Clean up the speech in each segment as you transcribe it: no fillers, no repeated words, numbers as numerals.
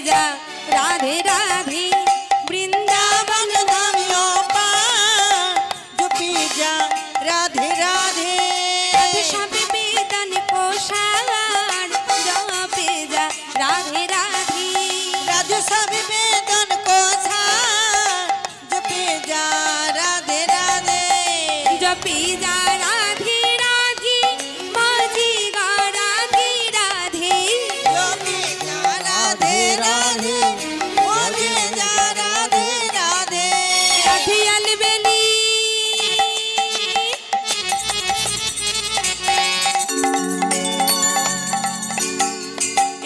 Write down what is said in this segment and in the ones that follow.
जा राधे राधे वृंदावन धामियों पार जपी जा राधे राधे सब वेदन को सार जपे जा राधे राधे राधे सब वेदन को सार जपी जा राधे राधे जपी जा राधे राधे बाजी गा राधे राधे जपी जा राधे राधे बोले जा राधे राधे राधे अलबेली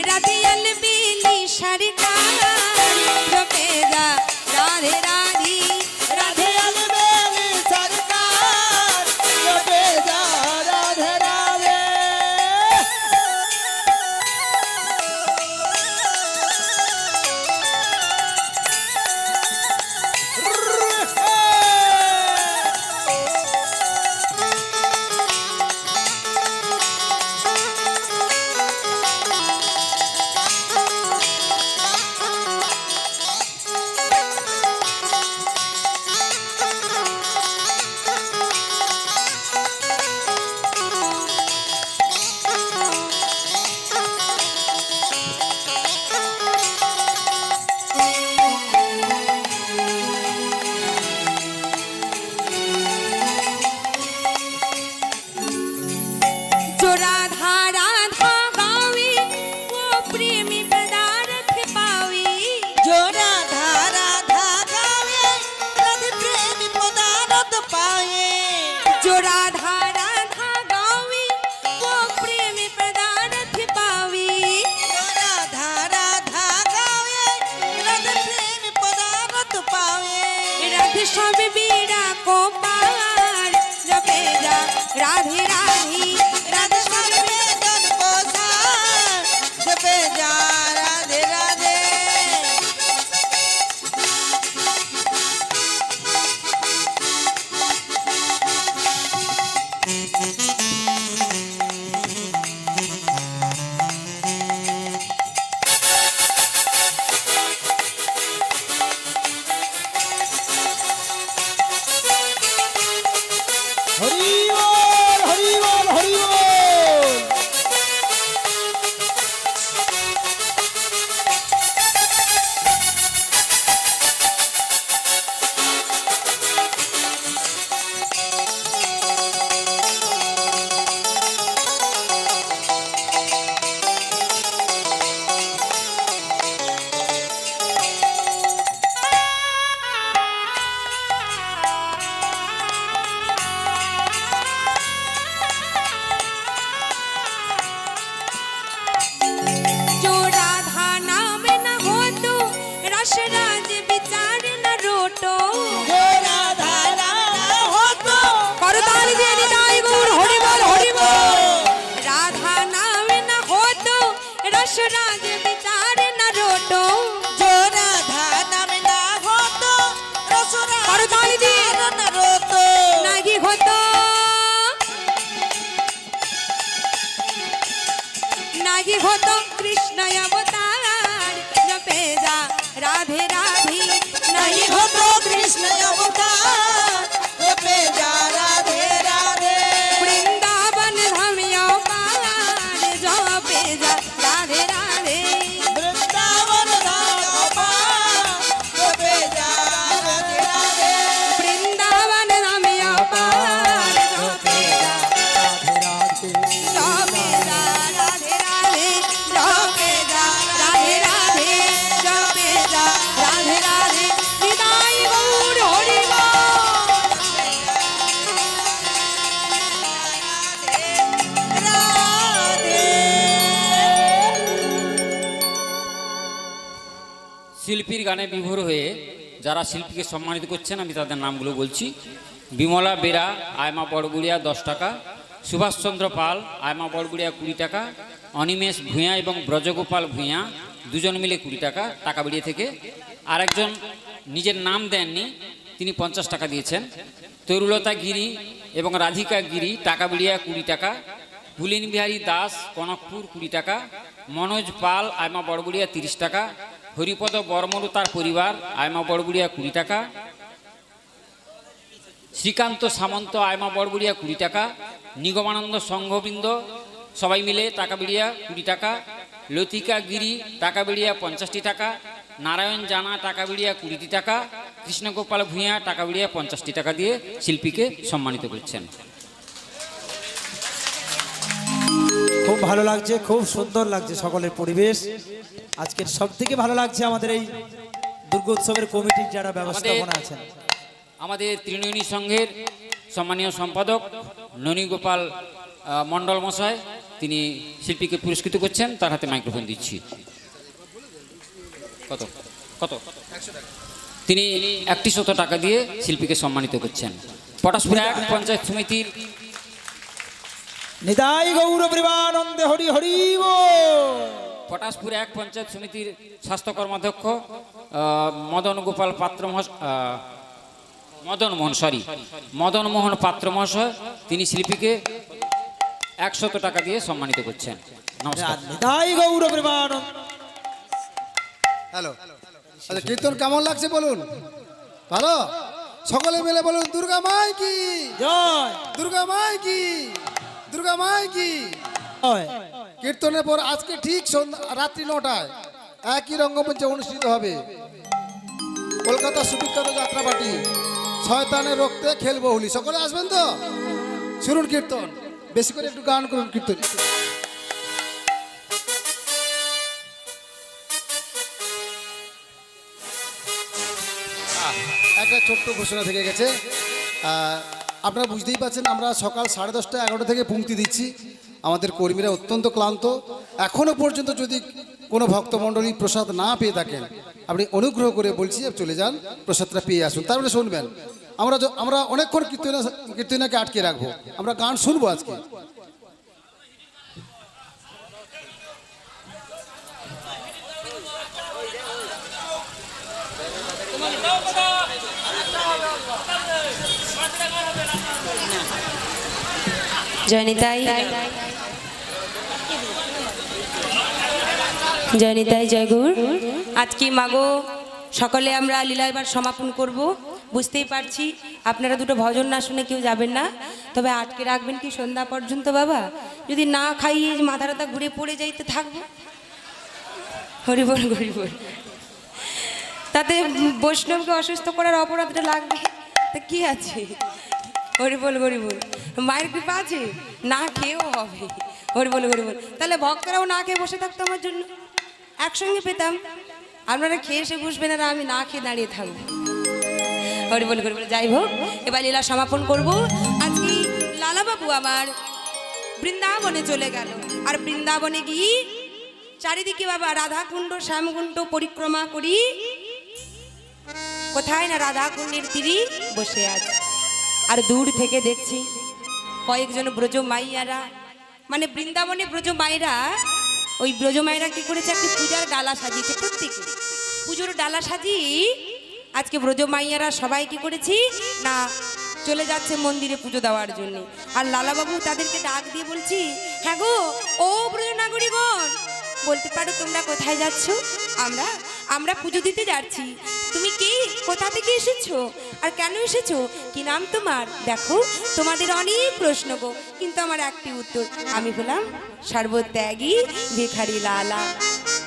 राधे अलबेली सरकार जपे जा राधे राधे राधे अलबेली सरकार जपे जा राधे राधे जो राधा राधा गावे वो प्रेमी पदार्थ पावे जो राधा राधा गावे राधे प्रेमी पदार्थ पाए जो राधा राधा गावे वो प्रेमी पदार्थ पावे जो राधा राधा गावे राधे प्रेमी पदार्थ पाए राधे सब बीड़ा को पार जपे जा राधे राधे राधे सब वेदन को सार जपे जा राधे राधे हरि बोल हरि बोल हरि बोल जो राधा नाम न हो तो रस राज विचार न रोटो जो राधा राधा हो तो करताल दिए निताई गौर हरि बोल राधा नाम न हो तो रस राज विचार न रोटो जो राधा नाम ना हो तो रसुरा करताल दिए न रोतो नागी होतो नागी होतो कृष्ण अवतार जपे जा राधे राधे नहीं हो तो कृष्ण अवतार जपे जा राधे राधे वृंदावन धामियों पार जपे जा राधे राधे वृंदावन धाम पार जपे जा राधे राधे वृंदावन धामियों पार जपे जा जपे जा राधे राधे जपे जा राधे राधे जपे जा राधे राधे निताई गौर हरि শিল্পীর গানে বিভোর হয়ে যারা শিল্পীকে সম্মানিত করছেন আমি তাদের নামগুলো বলছি। বিমলা বেরা আয়মা বড়গুড়িয়া 10 টাকা, সুভাষচন্দ্র পাল আয়মা বড়গুড়িয়া 20 টাকা, অনিমেষ ভূঁইয়া এবং ব্রজগোপাল ভূঁইয়া দুজন মিলে 20 টাকা টাকাবাড়িয়া থেকে। আরেকজন নিজের নাম দেননি, তিনি 50 টাকা দিয়েছেন। তরুলতা গিরি এবং রাধিকা গিরি টাকাবাড়িয়া 20 টাকা, পুলিন বিহারী দাস কনকপুর 20 টাকা, মনোজ পাল আয়মা বড়গুড়িয়া 30 টাকা, হরিপদ বর্মন ও তার পরিবার আয়মা বড়বুড়িয়া 20 টাকা, শ্রীকান্ত সামন্ত আয়মা বড়বুড়িয়া 20 টাকা, নিগমানন্দ সংঘবৃন্দ সবাই মিলে টাকা বেড়িয়া 20 টাকা, লতিকা গিরি টাকা বেড়িয়া 50টি টাকা, নারায়ণ জানা টাকা বেড়িয়া 20টি টাকা, কৃষ্ণগোপাল ভূঁইয়া টাকা বেড়িয়া 50টি টাকা দিয়ে শিল্পীকে সম্মানিত করছেন। খুব ভালো লাগছে, খুব সুন্দর লাগছে সকলের পরিবেশ। আজকের সব থেকে ভালো লাগছে আমাদের এই দুর্গোৎসবের কমিটির যারা ব্যবস্থাপনা আছেন। আমাদের ত্রিনয়নী সংঘের সম্মানীয় সম্পাদক ননীগোপাল মণ্ডল মশাই, তিনি শিল্পীকে পুরস্কৃত করছেন। তার হাতে মাইক্রোফোন দিচ্ছি। কত কত তিনি 100 টাকা দিয়ে শিল্পীকে সম্মানিত করছেন। পটাশপুর 1 পঞ্চায়েত সমিতির নিতাই গৌর প্রেমানন্দে হরি হরি পটাশপুর 1 পঞ্চায়েত সমিতির স্বাস্থ্য কর্মাধ্যক্ষ মদন মোহন পাত্র মহাশয়, তিনি শিল্পীকে 100 টাকা দিয়ে সম্মানিত করছেন। নমস্কার। নিতাই গৌর প্রেমানন্দ। হ্যালো, আচ্ছা কীর্তন কেমন লাগছে বলুন? ভালো? সকলে মিলে বলুন দুর্গা মাই কি জয়, দুর্গা মাই কি, দুর্গা মাই কি। জয়। কীর্তনের পর আজকে ঠিক রাত্রি 9টায় একই রঙ্গমঞ্চে অনুষ্ঠিত হবে কলকাতা সুবিখ্যাত যাত্রাপার্টি শয়তানের রক্তে খেলবো হোলি। সকলে আসবেন তো? শুনুন কীর্তন, বেশি করে একটু গান করুন কীর্তন। একটা ছোট্ট ঘোষণা থেকে গেছে, আপনারা বুঝতেই পারছেন আমরা সকাল 10:30 11টা থেকে পংক্তি দিচ্ছি। আমাদের কর্মীরা অত্যন্ত ক্লান্ত। এখনও পর্যন্ত যদি কোনো ভক্তমণ্ডলী প্রসাদ না পেয়ে থাকেন, আপনি অনুগ্রহ করে বলছি চলে যান, প্রসাদটা পেয়ে আসুন, তারপরে শুনবেন। আমরা অনেকক্ষণ কীর্তনাকে আটকে রাখবো, আমরা গান শুনবো আজকে। জয়নিতাই জয়নিতাই জয়গুর। আজকে মাগো সকলে আমরা লীলা এবার সমাপন করব। বুঝতেই পারছি আপনারা দুটো ভজন না শুনে কেউ যাবেন না, তবে আটকে রাখবেন কি সন্ধ্যা পর্যন্ত বাবা? যদি না খাইয়ে মাথা টাথা ঘুরে পড়ে যাইতে থাকবো। হরিবল হরিবল, তাতে বৈষ্ণবকে অসুস্থ করার অপরাধটা লাগবে, তা কি আছে? হরিবল হরিবল, মায়ের কৃপা আছে, না খেয়েও হবে। হরিবল হরিবল, তাহলে ভক্তরাও না খেয়ে বসে থাকতো আমার জন্য, একসঙ্গে পেতাম। আপনারা খেয়ে এসে বসবেন আর আমি না খেয়ে দাঁড়িয়ে থাকবো। হরিবল হরিবল। যাই হোক, এবার লীলা সমাপন করব। আজকে লালাবাবু আমার বৃন্দাবনে চলে গেল, আর বৃন্দাবনে গিয়ে চারিদিকে বাবা রাধাকুণ্ড শ্যামকুণ্ড পরিক্রমা করি, কোথায় না রাধাকুণ্ডের তীরে বসে আছে। আর দূর থেকে দেখছি কয়েকজন ব্রজ মাইয়ারা, মানে বৃন্দাবনে ব্রজ মায়েরা, ওই ব্রজ মায়েরা কি করেছে, একটি পূজার ডালা সাজিয়েছে। প্রত্যেকে পুজোর ডালা সাজিয়ে আজকে ব্রজ মাইয়ারা সবাই কি করেছি না চলে যাচ্ছে মন্দিরে পুজো দেওয়ার জন্য। আর লালাবাবু তাদেরকে ডাক দিয়ে বলছি, হ্যাঁ গো ও ব্রজ নাগরিকগণ, বলতে পারো তোমরা কোথায় যাচ্ছ? আমরা পুজো দিতে যাচ্ছি। তুমি কি, কোথা থেকে এসেছো, আর কেন এসেছো, কি নাম তোমার? দেখো তোমাদের অনেক প্রশ্ন গো, কিন্তু আমার একটি উত্তর, আমি বললাম সর্বত্যাগী ভিখারি লালা।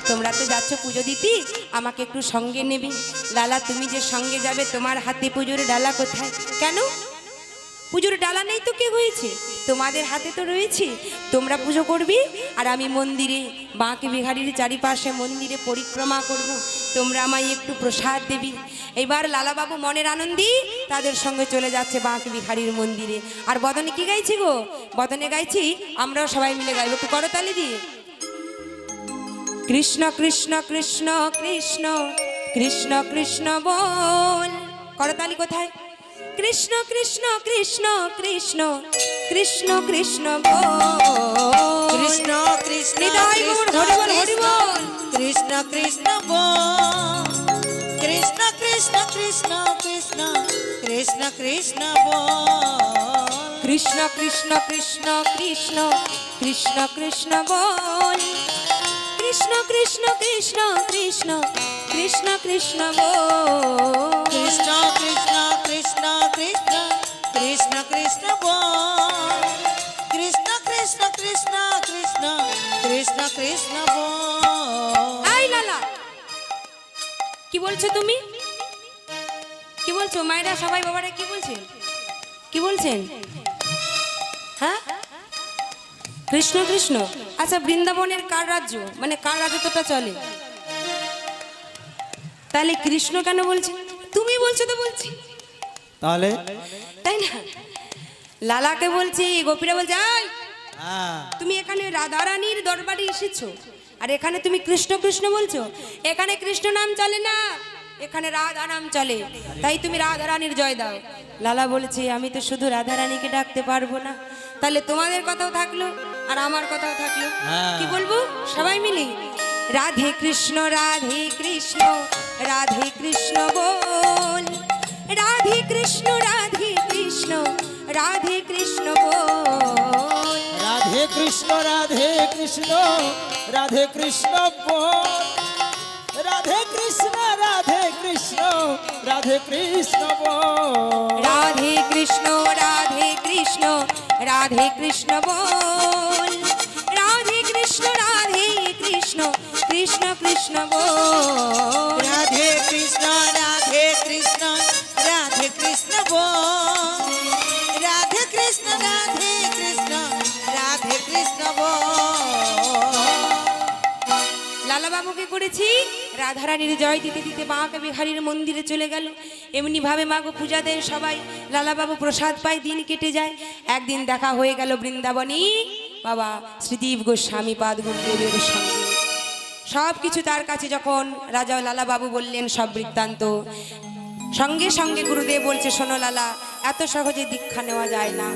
তোমরা তো যাচ্ছ পুজো দিতে, আমাকে একটু সঙ্গে নেবে। লালা তুমি যে সঙ্গে যাবে, তোমার হাতে পুজোর ডালা কোথায়? কেন পুজোর ডালা নেই তো কে হয়েছে? তোমাদের হাতে তো রয়েছে, তোমরা পুজো করবে আর আমি মন্দিরে বাঁকে বিহারীর চারিপাশে মন্দিরে পরিক্রমা করব, তোমরা আমায় একটু প্রসাদ দেবি। এবার লালাবাবু মনের আনন্দে তাদের সঙ্গে চলে যাচ্ছে বাঁকে বিহারীর মন্দিরে। আর বদনে কি গাইছি গো? বদনে গাইছি, আমরাও সবাই মিলে গাইব, একটু করতালি দিয়ে। কৃষ্ণ কৃষ্ণ কৃষ্ণ কৃষ্ণ কৃষ্ণ কৃষ্ণ বল। করতালি কোথায়? কৃষ্ণ কৃষ্ণ কৃষ্ণ কৃষ্ণ কৃষ্ণ কৃষ্ণ বল। কৃষ্ণ কৃষ্ণ হৃদয় গুণ হরিবল হরিবল। কৃষ্ণ কৃষ্ণ বল, কৃষ্ণ কৃষ্ণ কৃষ্ণ কৃষ্ণ কৃষ্ণ কৃষ্ণ বল। কৃষ্ণ কৃষ্ণ কৃষ্ণ কৃষ্ণ কৃষ্ণ কৃষ্ণ বল। কৃষ্ণ কৃষ্ণ কৃষ্ণ কৃষ্ণ কৃষ্ণ কৃষ্ণ বল। কৃষ্ণ কৃষ্ণ কৃষ্ণ কৃষ্ণ কৃষ্ণ কৃষ্ণ বল। কৃষ্ণ কৃষ্ণ কৃষ্ণ কৃষ্ণ কৃষ্ণ কৃষ্ণ বল। আই লালা, কি বলছো তুমি? কি বলছো মায়েরা, সবাই বাবারা কি বলছেন? কি বলছেন? হ্যাঁ, কৃষ্ণ কৃষ্ণ। আচ্ছা, বৃন্দাবনের কার রাজ্য, মানে কার রাজত্বটা চলে? তাহলে কৃষ্ণ কেন বলছে? তুমি বলছো তো বলছি, তাহলে তাই না? লালাকে বলছি, গোপীরা বলছে আই হ্যাঁ, তুমি এখানে রাধারানীর দরবারে এসেছো, আর এখানে তুমি কৃষ্ণ কৃষ্ণ বলছো। এখানে কৃষ্ণ নাম চলে না, এখানে রাধা নাম চলে, তাই তুমি রাধারানীর জয় দাও। লালা বলেছে আমি তো শুধু রাধারানীকে ডাকতে পারবো না, তাহলে তোমাদের কথাও থাকলো আর আমার কথাও থাকলো। হ্যাঁ। কি বলবো সবাই মিলে? রাধে কৃষ্ণ রাধে কৃষ্ণ রাধে কৃষ্ণ বল। রাধে কৃষ্ণ রাধে কৃষ্ণ রাধে কৃষ্ণ বল। রাধে কৃষ্ণ রাধে কৃষ্ণ রাধে কৃষ্ণ বল। রাধে কৃষ্ণ রাধে কৃষ্ণ রাধে কৃষ্ণ বল। রাধে কৃষ্ণ রাধে কৃষ্ণ রাধে কৃষ্ণ বল। রাধে কৃষ্ণ রাধে কৃষ্ণ কৃষ্ণ কৃষ্ণ বল। রাধে কৃষ্ণ রাধে কৃষ্ণ রাধে কৃষ্ণ বল। রাধে কৃষ্ণ রাধে কৃষ্ণ রাধে কৃষ্ণ বল। লালা বাবুকে করেছি রাধারানীর জয় দিতে দিতে বাঁকে বিহারীর মন্দিরে চলে গেল। এমনি ভাবে মাগো পূজা দেয় সবাই, লালা বাবু প্রসাদ পায়, দিন কেটে যায়। একদিন দেখা হয়ে গেল বৃন্দাবনী বাবা শ্রীদীপ গোস্বামী পাদ গুরুদেবের সঙ্গে। সব কিছু তার কাছে যখন রাজা লালা বাবু বললেন সব বৃত্তান্ত, সঙ্গে সঙ্গে গুরুদেব বলছে শোনো লালা, এত সহজে দীক্ষা নেওয়া যায় না।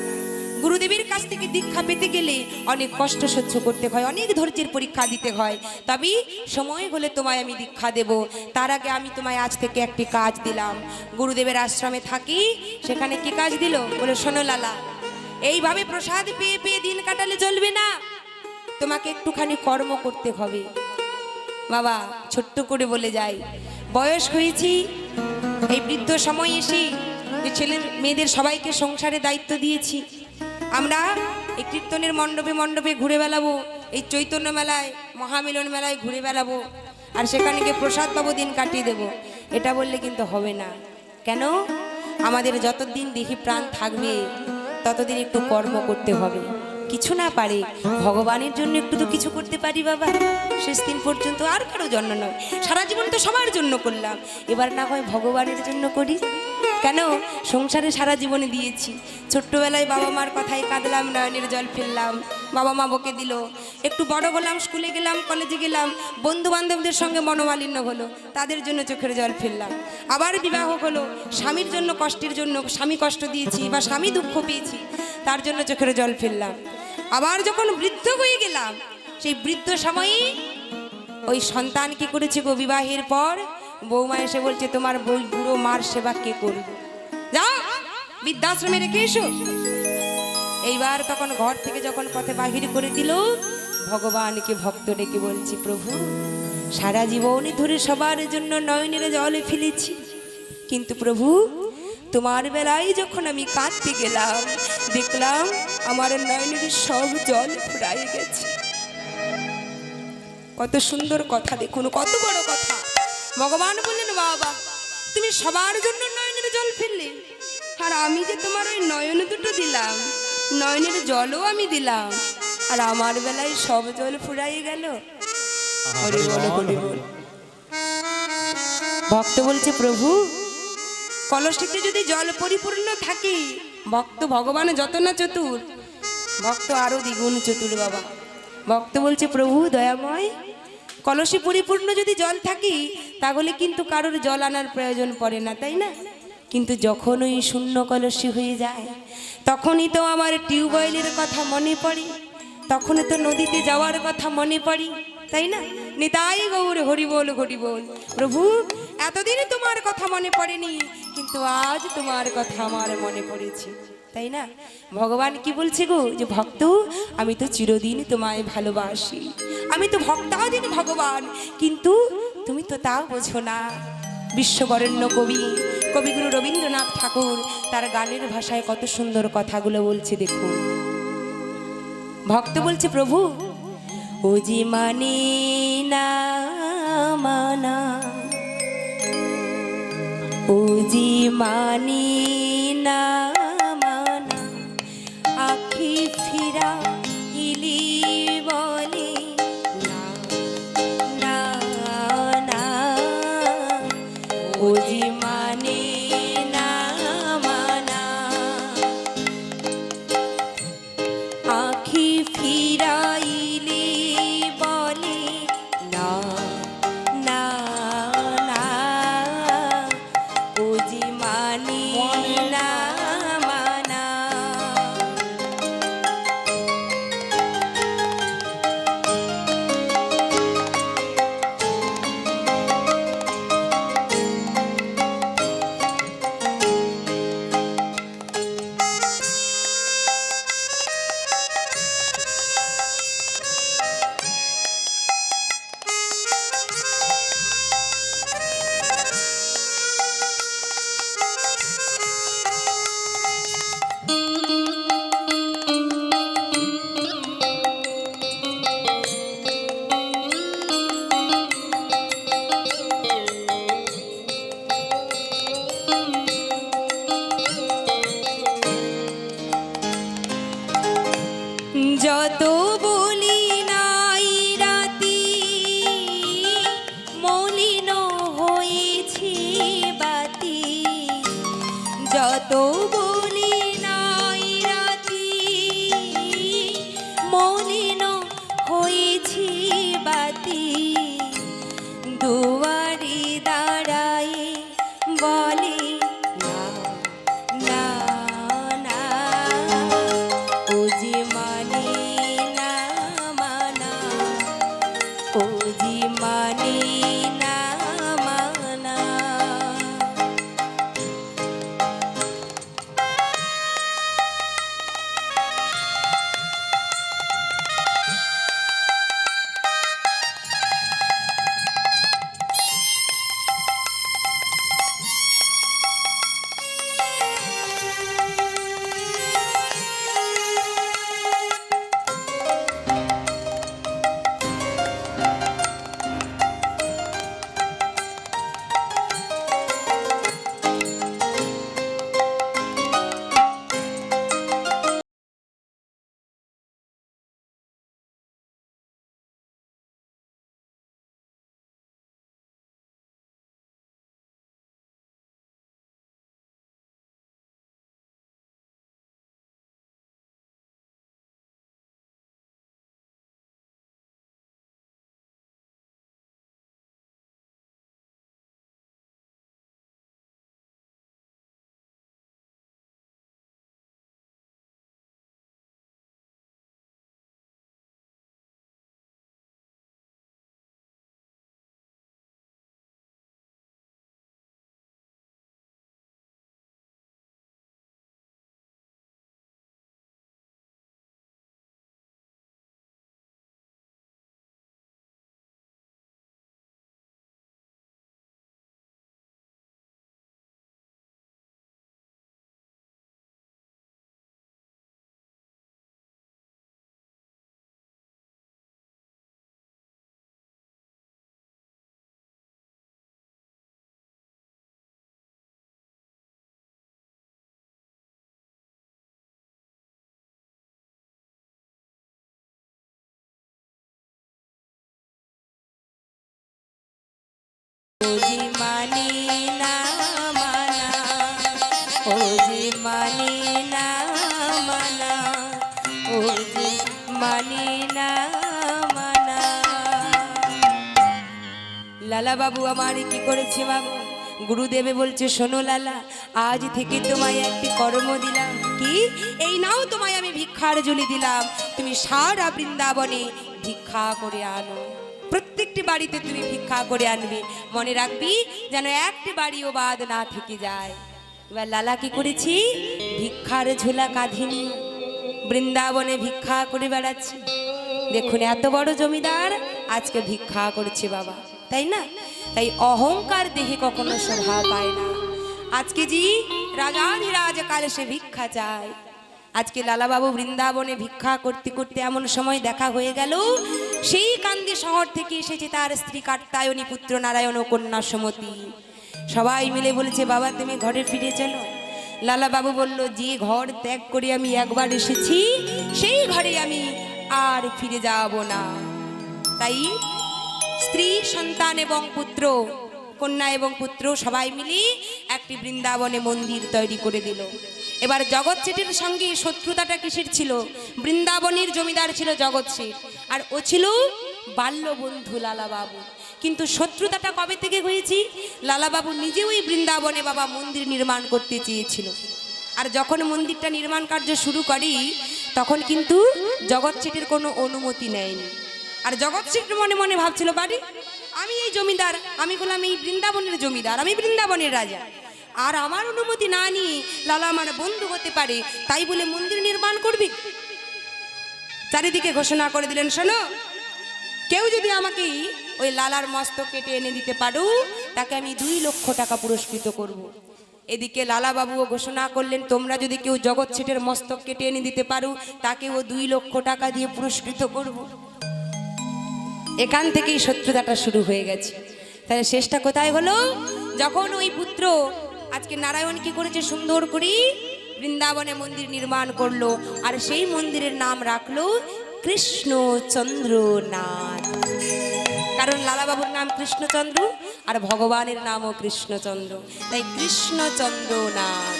গুরুদেবের কাছ থেকে দীক্ষা পেতে গেলে অনেক কষ্ট সহ্য করতে হয়, অনেক ধৈর্যের পরীক্ষা দিতে হয়, তবেই সময় হলে তোমায় আমি দীক্ষা দেব। তার আগে আমি তোমায় আজ থেকে একটি কাজ দিলাম। গুরুদেবের আশ্রমে থাকি, সেখানে কি কাজ দিল? বলে শোনো লালা, এইভাবে প্রসাদ পেয়ে পেয়ে দিন কাটালে চলবে না, তোমাকে একটুখানি কর্ম করতে হবে। বাবা ছোট্ট করে বলে যাই, বয়স হয়েছি, এই বৃদ্ধ সময় এসে যে ছেলে মেয়েদের সবাইকে সংসারে দায়িত্ব দিয়েছি, আমরা এই কীর্তনের মণ্ডপে মণ্ডপে ঘুরে বেড়াবো, এই চৈতন্য মেলায় মহামিলন মেলায় ঘুরে বেড়াবো, আর সেখানে গিয়ে প্রসাদ পাবো, দিন কাটিয়ে দেবো, এটা বললে কিন্তু হবে না। কেন? আমাদের যতদিন দেহি প্রাণ থাকবে ততদিন একটু কর্ম করতে হবে। কিছু না পারে ভগবানের জন্য একটু তো কিছু করতে পারি বাবা, শেষ দিন পর্যন্ত। আর কারো জন্য নয়, সারা জীবন তো সবার জন্য করলাম, এবার না হয় ভগবানের জন্য করি। কেন? সংসারে সারা জীবনে দিয়েছি, ছোট্টবেলায় বাবা মার কথায় কাঁদলাম, নয়নের জল ফেললাম, বাবা মা বকে দিল। একটু বড় হলাম, স্কুলে গেলাম, কলেজে গেলাম, বন্ধু বান্ধবদের সঙ্গে মনোমালিন্য হলো, তাদের জন্য চোখের জল ফেললাম। আবার বিবাহ হলো, স্বামীর জন্য কষ্টের জন্য, স্বামী কষ্ট দিয়েছি বা স্বামী দুঃখ পেয়েছি, তার জন্য চোখের জল ফেললাম। আবার যখন বৃদ্ধ হয়ে গেলাম, সেই বৃদ্ধ সময়ে ওই সন্তান কি করেছে গো, বিবাহের পর বৌমা এসে বলছে তোমার বই বুড়ো মার সেবা কে করবে, যাও বৃদ্ধাশ্রমে রেখে এসো। এইবার তখন ঘর থেকে যখন পথে বাহির করে দিল, ভগবানকে ভক্ত ডেকে বলছি প্রভু, সারা জীবনে ধরে সবার জন্য নয়নের জলে ফেলেছি, কিন্তু প্রভু তোমার বেলায় যখন আমি কাঁদতে গেলাম, দেখলাম আমার নয়নের সব জল ফুরাই গেছে। কত সুন্দর কথা, দেখুন কত বড় কথা। ভগবান বললেন বাবা তুমি সবার জন্য নয়নের জল ফেললে, আর আমি যে তোমার ওই নয়ন দুটো দিলাম, নয়নের জলও আমি দিলাম, আর আমার বেলায় সব জল ফুরাই গেল। হরি বল হরি বল। ভক্ত বলছে প্রভু কলসিতে যদি জল পরিপূর্ণ থাকে, ভক্ত ভগবান যত না চতুর, ভক্ত আরো দ্বিগুণ চতুর বাবা। ভক্ত বলছে প্রভু দয়াময়, কলসি পরিপূর্ণ যদি জল থাকে তাহলে কিন্তু কারোর জল আনার প্রয়োজন পড়ে না, তাই না? কিন্তু যখন ওই শূন্য কলসি হয়ে যায়, তখনই তো আমার টিউবওয়েলের কথা মনে পড়ে, তখনই তো নদীতে যাওয়ার কথা মনে পড়ে, তাই না? নিতাই গৌর হরি বল হরি বল। প্রভু এতদিন তোমার কথা মনে পড়েনি, কিন্তু আজ তোমার কথা আমার মনে পড়েছে, তাই না? ভগবান কি বলছে গো, যে ভক্ত আমি তো চিরদিন তোমায় ভালোবাসি, আমি তো ভক্তাধীন ভগবান, কিন্তু তুমি তো তাও বোঝো না। বিশ্ববরেণ্য কবি কবিগুরু রবীন্দ্রনাথ ঠাকুর তার গানের ভাষায় কত সুন্দর কথাগুলো বলছে দেখুন। ভক্ত বলছে, প্রভু ও জি মানে না মানা, ও জি মানে না মানা, আখি ফিরা ইলি বলে না না না, ও জি মানে না মানা, আখি ফিরাইলে বলে না না না, ও জি মানে না মানা। যত বলি নাই রাতি মলিন হয়েছি বাতি, যত বলি নাই রাতি মলিন হয়েছি বাতি, দুয়ারি দাঁড়ায় বলে না না না, ও জি মানে না মানা, ও জি মানে না মানা। ও জি মানে না মানা, ও জি মানে না মানা, ও জি মানে না মানা। লালা বাবু আমার কি করেছে বাবু? গুরুদেবে বলছে, শোনো লালা, আজ থেকে তোমায় একটি কর্ম দিলাম। কি? এই নাও, তোমায় আমি ভিক্ষার ঝুলি দিলাম, তুমি সারা বৃন্দাবনে ভিক্ষা করে আনো। প্রত্যেকটি বাড়িতে তুমি ভিক্ষা করে আনবে, মনে রাখবি যেন একটি বাড়িও বাদ না থেকে যায়। এবার লালা কি করেছি? ভিক্ষার ঝোলা কাঁধে নিয়ে বৃন্দাবনে ভিক্ষা করে বেড়াচ্ছে। দেখুন, এত বড় জমিদার আজকে ভিক্ষা করছে বাবা। তাই না? তাই অহংকার দেহে কখনো শোভা পায় না। আজকে জি রাজাধিরাজ কালে সে ভিক্ষা চায়। আজকে লালাবাবু বৃন্দাবনে ভিক্ষা করতে করতে এমন সময় দেখা হয়ে গেল, সেই কান্দি শহর থেকে এসেছে তার স্ত্রী কাত্যায়নী, পুত্র নারায়ণ ও কন্যা সুমতি। সবাই মিলে বলেছে, বাবা তুমি ঘরে ফিরে চলো। লালাবাবু বলল, যে ঘর ত্যাগ করে আমি একবার এসেছি সেই ঘরে আমি আর ফিরে যাব না। তাই স্ত্রী, সন্তান এবং পুত্র, কন্যা এবং পুত্র সবাই মিলে একটি বৃন্দাবনে মন্দির তৈরি করে দিল। এবার জগৎ শেঠের সঙ্গে শত্রুতাটা কিসের ছিল? বৃন্দাবনের জমিদার ছিল জগৎ শেঠ, আর ও ছিল বাল্য বন্ধু লালাবাবু। কিন্তু শত্রুতাটা কবে থেকে হয়েছে? লালাবাবু নিজে ওই বৃন্দাবনে বাবা মন্দির নির্মাণ করতে চেয়েছিল। আর যখন মন্দিরটা নির্মাণ কার্য শুরু করি তখন কিন্তু জগৎ শেঠের কোনো অনুমতি নেয়নি। আর জগৎ শেঠ মনে মনে ভাবছিল, বাড়ি আমি এই জমিদার, আমি বললাম এই বৃন্দাবনের জমিদার, আমি বৃন্দাবনের রাজা, আর আমার অনুমতি না নিয়ে লালা আমার বন্ধু হতে পারে, তাই বলে মন্দির নির্মাণ করবি? চারিদিকে ঘোষণা করে দিলেন, শোনো, কেউ যদি আমাকে ওই লালার মস্তক কেটে এনে দিতে পারো তাকে আমি 2 লক্ষ টাকা পুরস্কৃত করব। এদিকে লালাবাবুও ঘোষণা করলেন, তোমরা যদি কেউ জগৎ শেঠের মস্তক কেটে এনে দিতে পারো তাকেও 2 লক্ষ টাকা দিয়ে পুরস্কৃত করব। এখান থেকেই শত্রুতাটা শুরু হয়ে গেছে। তাহলে শেষটা কোথায় হলো? যখন ওই পুত্র আজকে নারায়ণ কি করেছে, সুন্দর করে বৃন্দাবনে মন্দির নির্মাণ করলো, আর সেই মন্দিরের নাম রাখলো কৃষ্ণচন্দ্রনাথ। কারণ লালাবাবুর নাম কৃষ্ণচন্দ্র আর ভগবানের নামও কৃষ্ণচন্দ্র, তাই কৃষ্ণচন্দ্রনাথ।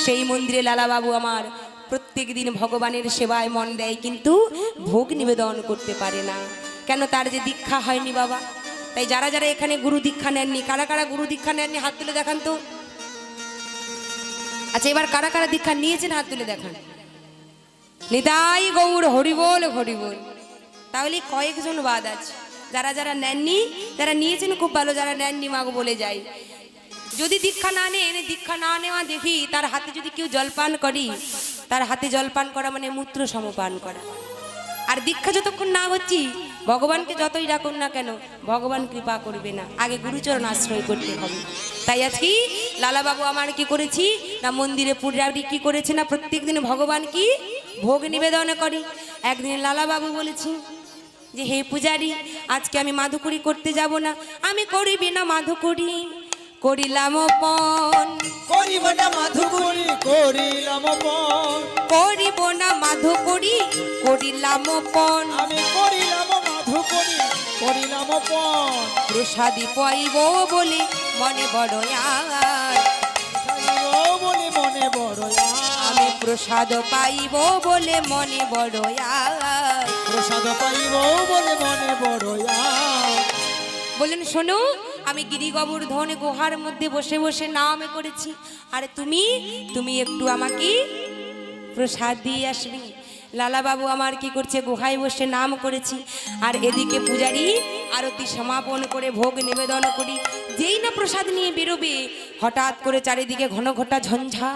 সেই মন্দিরে লালাবাবু আমার প্রত্যেক দিন ভগবানের সেবায় মন দেয়, কিন্তু ভোগ নিবেদন করতে পারে না। কেন? তার যে দীক্ষা হয়নি বাবা। তাই যারা যারা এখানে গুরু দীক্ষা নেননি, কারা কারা গুরু দীক্ষা নেননি হাত তুলে দেখান তো। আচ্ছা, এবার কারা কারা দীক্ষা নিয়েছেন হাত তুলে দেখান। নিতাই গৌর হরিবোল হরিবোল। তাহলে কয়েকজন বাদ আছে। যারা যারা নেননি, যারা নিয়েছেন খুব ভালো, যারা নেননি মাগো বলে যাই। যদি দীক্ষা না নেন, দীক্ষা না নেওয়া দেখি তার হাতে যদি কেউ জলপান করি, তার হাতে জলপান করা মানে মূত্র সমপান করা। আর দীক্ষা যতক্ষণ না হচ্ছি, ভগবানকে যতই ডাকুন না কেন ভগবান কৃপা করবে না, আগে গুরুচরণ আশ্রয় করতে হবে। তাই আজকে লালাবাবু আমার কি করেছি না, মন্দিরে পূজারি কি করেছে না, প্রত্যেক দিন ভগবান কি ভোগ নিবেদন করি। একদিন লালাবাবু বলেছি যে, হে পূজারি, আজকে আমি মাধুকরী করতে যাব না, আমি করিবি না মাধুকরী, করিলাম পণ, করিব না মাধুকরী, করিলাম পণ, করিব না মাধুকরী, করিলাম পণ, আমি করিলাম মাধুকরী, করিলাম পণ, প্রসাদী পাইব বলে মনে বড় আশ, বলে মনে বড় আশ, আমি প্রসাদ পাইব বলে মনে বড় আশ। প্রসাদ পাইব বলে মনে বড় আশ। বললেন, শোনো, আমি গিরি গোবর্ধন গুহার মধ্যে বসে বসে নাম করেছি, আর তুমি একটু আমাকে প্রসাদ দিয়ে আসবি। লালাবাবু আমার কি করছে, গুহায় বসে নাম করেছি, আর এদিকে পূজারি আরতি সমাপন করে ভোগ নিবেদন করি। যেই না প্রসাদ নিয়ে বেরোবে, হঠাৎ করে চারিদিকে ঘন ঘটা ঝঞ্ঝা,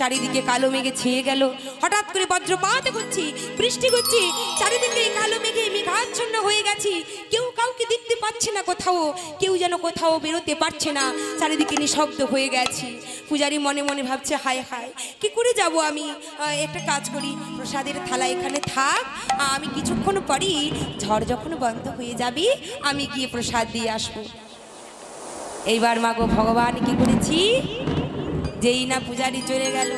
চারিদিকে কালো মেঘে ছেয়ে গেল। হঠাৎ করে বজ্রপাত করছি, বৃষ্টি করছি, চারিদিকে এই কালো মেঘে মেঘাচ্ছন্ন হয়ে গেছি। কেউ কাউকে দেখতে পাচ্ছে না, কোথাও কেউ যেন কোথাও বেরোতে পারছে না, চারিদিকে নিঃশব্দ হয়ে গেছি। পূজারি মনে মনে ভাবছে, হায় হায়, কি করে যাব আমি? একটা কাজ করি, প্রসাদের থালা এখানে থাক, আমি কিছুক্ষণ পরই ঝড় যখন বন্ধ হয়ে যাবে আমি গিয়ে প্রসাদ দিয়ে আসবো। এইবার মাগো ভগবান কি করেছি, যেই না পূজারি চলে গেল,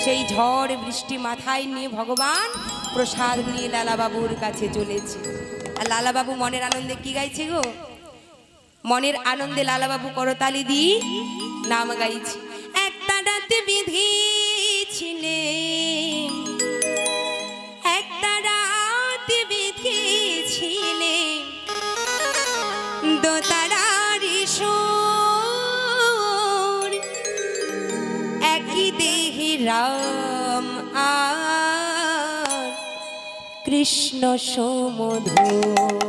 সেই ঝড় বৃষ্টি মাথায় নিয়ে ভগবান প্রসাদ নিয়ে লালাবাবুর কাছে চলেছে। আর লালাবাবু মনের আনন্দে কি গাইছে গো? মনের আনন্দে লালাবাবু করতালি দিয়ে নাম গাইছে। একটা রাতে বিধিছিলেন, একটা রাতে বিধিছিলেন, দোতারার ঈশ্বর, একই দেহে রাম আর কৃষ্ণ সমধুর,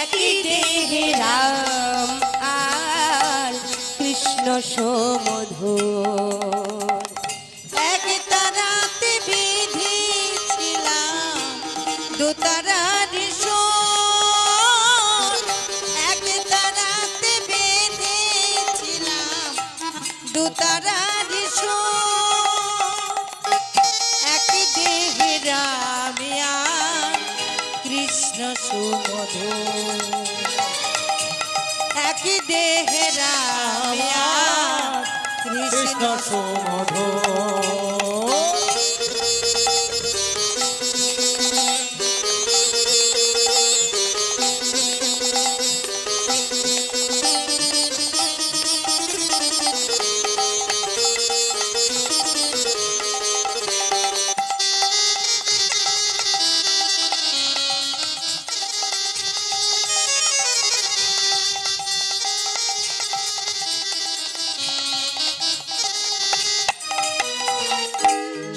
একই দেহে রাম আর কৃষ্ণ সমধুর। একটা রাতে বিধিছিলাম, দোতারার ঈশ্বর, দুতারার এক দেহে রামে আর কৃষ্ণ সুমধুর এক দেহে রামে আর কৃষ্ণ কৃষ্ণ সুমধুর।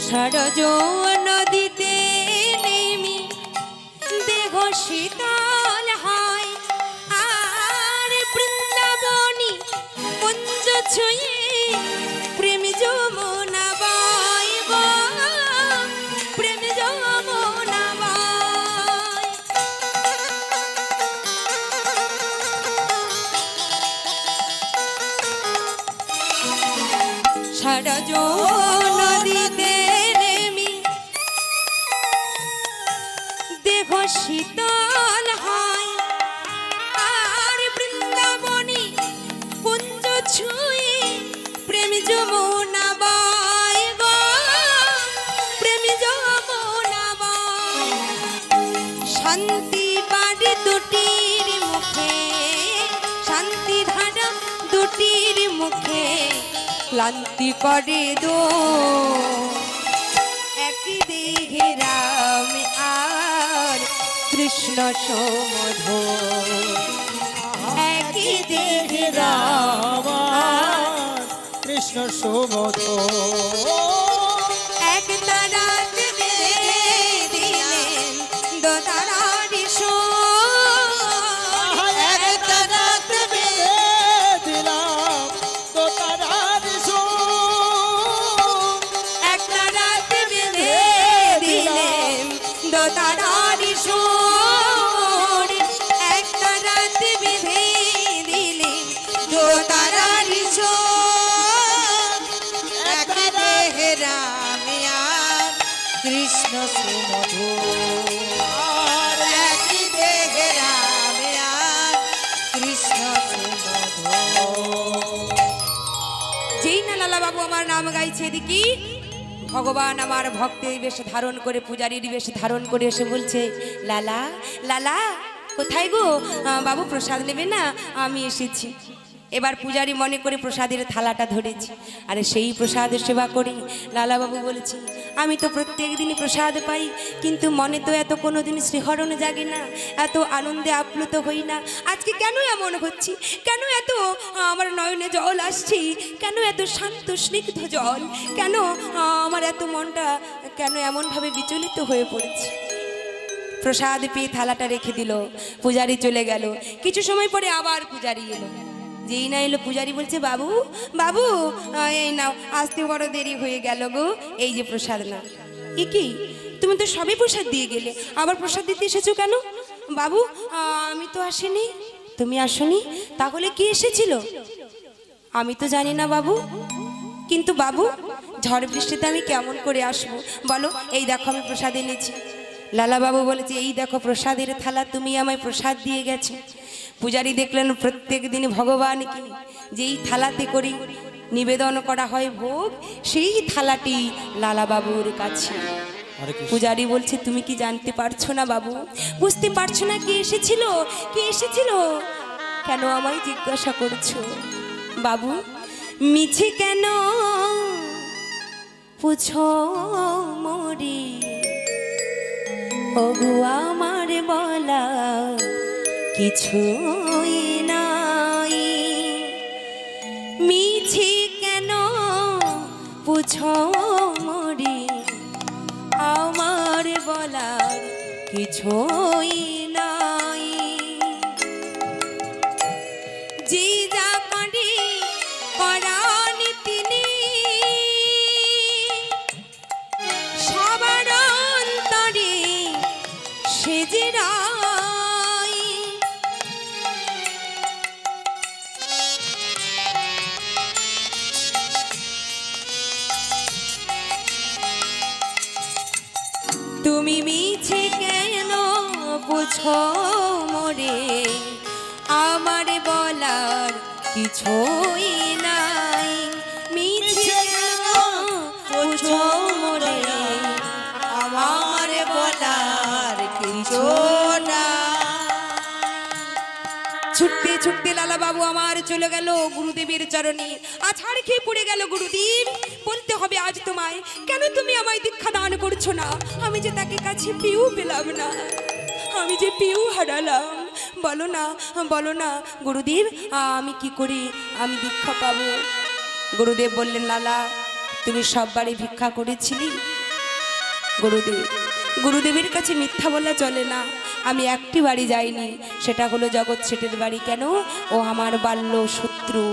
সরজ নদীতে নেমি দেহ শীতল হয় আর বৃন্দাবনী কুঞ্জ ছুঁয়ে প্রেম যমুনা বয় গো, প্রেম যমুনা বয়। সরজ নদীতে নেমি দেহ শীতল হয় আর বৃন্দাবনী কুঞ্জ ছুঁয়ে প্রেম যমুনা বয় গো, প্রেম যমুনা বয়। শান্তি বাড়ি দুটির মুখে, শান্তি ধারা দুটির মুখে ক্লান্তি করে দো একই দেহে রাম আর কৃষ্ণ সমধুর একই দেহে রাম আর কৃষ্ণ সুমধুর। এক তারাত বেঁধে দিলেন দো তারার সুর। এক তারাত বেঁধে দিলাম তো তারার সুর। এক তারাত বেঁধে দিলেন দো তারার সুর। এক তারাত বেঁধে দিলেন দো তারার সুর। এক দেহে রামে আর কৃষ্ণ সুমধুর এক দেহে রামে আর কৃষ্ণ সুমধুর। যেই না লালা বাবু আমার নাম গাইছে এদিকে ভগবান আমার ভক্তের বেশ ধারণ করে পূজারীর বেশ ধারণ করে এসে বলছে, লালা লালা কোথায় গো? বাবু প্রসাদ নেবে না? আমি এসেছি। এবার পূজারী মনে করে প্রসাদের থালাটা ধরেছি, আরে সেই প্রসাদ সেবা করি। লালা বাবু বলেছি, আমি তো প্রত্যেক দিনই প্রসাদ পাই, কিন্তু মনে তো এত কোনো দিন শ্রীহরণ জাগে না, এত আনন্দে আপ্লুত হই না। আজকে কেন এমন হচ্ছি? কেন এত আমার নয়নে জল আসছে? কেন এত শান্ত স্নিগ্ধ জল? কেন আমার এত মনটা কেন এমনভাবে বিচলিত হয়ে পড়েছে? প্রসাদ পেয়ে থালাটা রেখে দিল, পূজারি চলে গেল। কিছু সময় পরে আবার পূজারি এলো। যেই না এলো পূজারি বলছে, বাবু বাবু এই নাও, আসতে বড় দেরি হয়ে গেল গো, এই যে প্রসাদ নাও। এ কি, তুমি তো সবই প্রসাদ দিয়ে গেলে, আবার প্রসাদ দিতে এসেছো কেন? বাবু আমি তো আসিনি। তুমি আসনি? তাহলে কি এসেছিল? আমি তো জানি না বাবু। কিন্তু বাবু ঝড় বৃষ্টিতে আমি কেমন করে আসবো বলো? এই দেখো আমি প্রসাদ এনেছি। লালা বাবু বলেছে, এই দেখো প্রসাদের থালা, তুমি আমায় প্রসাদ দিয়ে গেছো। পূজারী দেখলেন প্রত্যেক দিন ভগবানকে যেই থালাতে করি নিবেদন করা হয় ভোগ, সেই থালাটি লালা বাবুর কাছে। পূজারী বলছে, তুমি কি জানতে পারছো না বাবু? বুঝতে পারছো না কে এসেছিল? কে এসেছিল? কেন আমায় জিজ্ঞাসা করছো বাবু? মিছে কেন পুছো মরি, ওগো আমার বলা কিছুই নাই। মিছে কেন পুছো মরি, আমার বলার কিছুই নাই। যে যা করে করান তিনি, সবার অন্তরে সে যে রায়। বুঝো মোরে, আমার বলার কিছুই নাই। মিছে কেন বুঝো মোরে, আমার বলার কিছু না। ছুটতে ছুটতে লালা বাবু আমার চলে গেল গুরুদেবের চরণে। আছাড় খেয়ে পড়ে গেল গুরুদেব। বলতে হবে আজ তোমায়, কেন তুমি আমায় দীক্ষা দান করছো না? আমি যে তাকে কাছে পেয়েও পেলাম না, আমি যে পেয়েও হারালাম। বলো না, বলো না গুরুদেব, আমি কি করি আমি দীক্ষা পাবো? গুরুদেব বললেন, লালা তুমি সব বাড়ি ভিক্ষা করেছিলি। গুরুদেবের কাছে মিথ্যা বলা চলে না। আমি একটি বাড়ি যাইনি, সেটা হলো জগৎ শেঠের বাড়ি। কেন? ও আমার বাল্য শত্রু।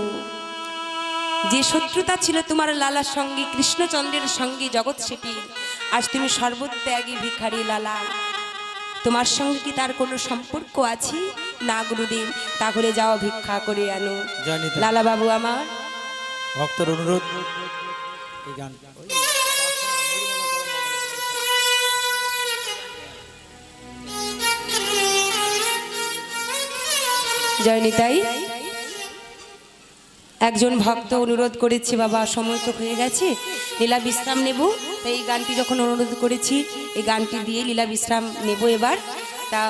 যে শত্রুতা ছিল তোমার লালার সঙ্গে, কৃষ্ণচন্দ্রের সঙ্গে জগৎ শেঠী, আজ তুমি সর্বত্যাগী ভিখারি লালা। তোমার সঙ্গে কি তার কোনো সম্পর্ক আছে? না গুরুদেব। তাহলে যাও ভিক্ষা করে আনো। জয়নিতা। লালা বাবু আমার ভক্তর অনুরোধ, এই গান জয়নিতাই, একজন ভক্ত অনুরোধ করেছি, বাবা সময় তো হয়ে গেছে, লীলা বিশ্রাম নেব। তাই এই গানটি যখন অনুরোধ করেছি, এই গানটি দিয়ে লীলা বিশ্রাম নেব এবার। তা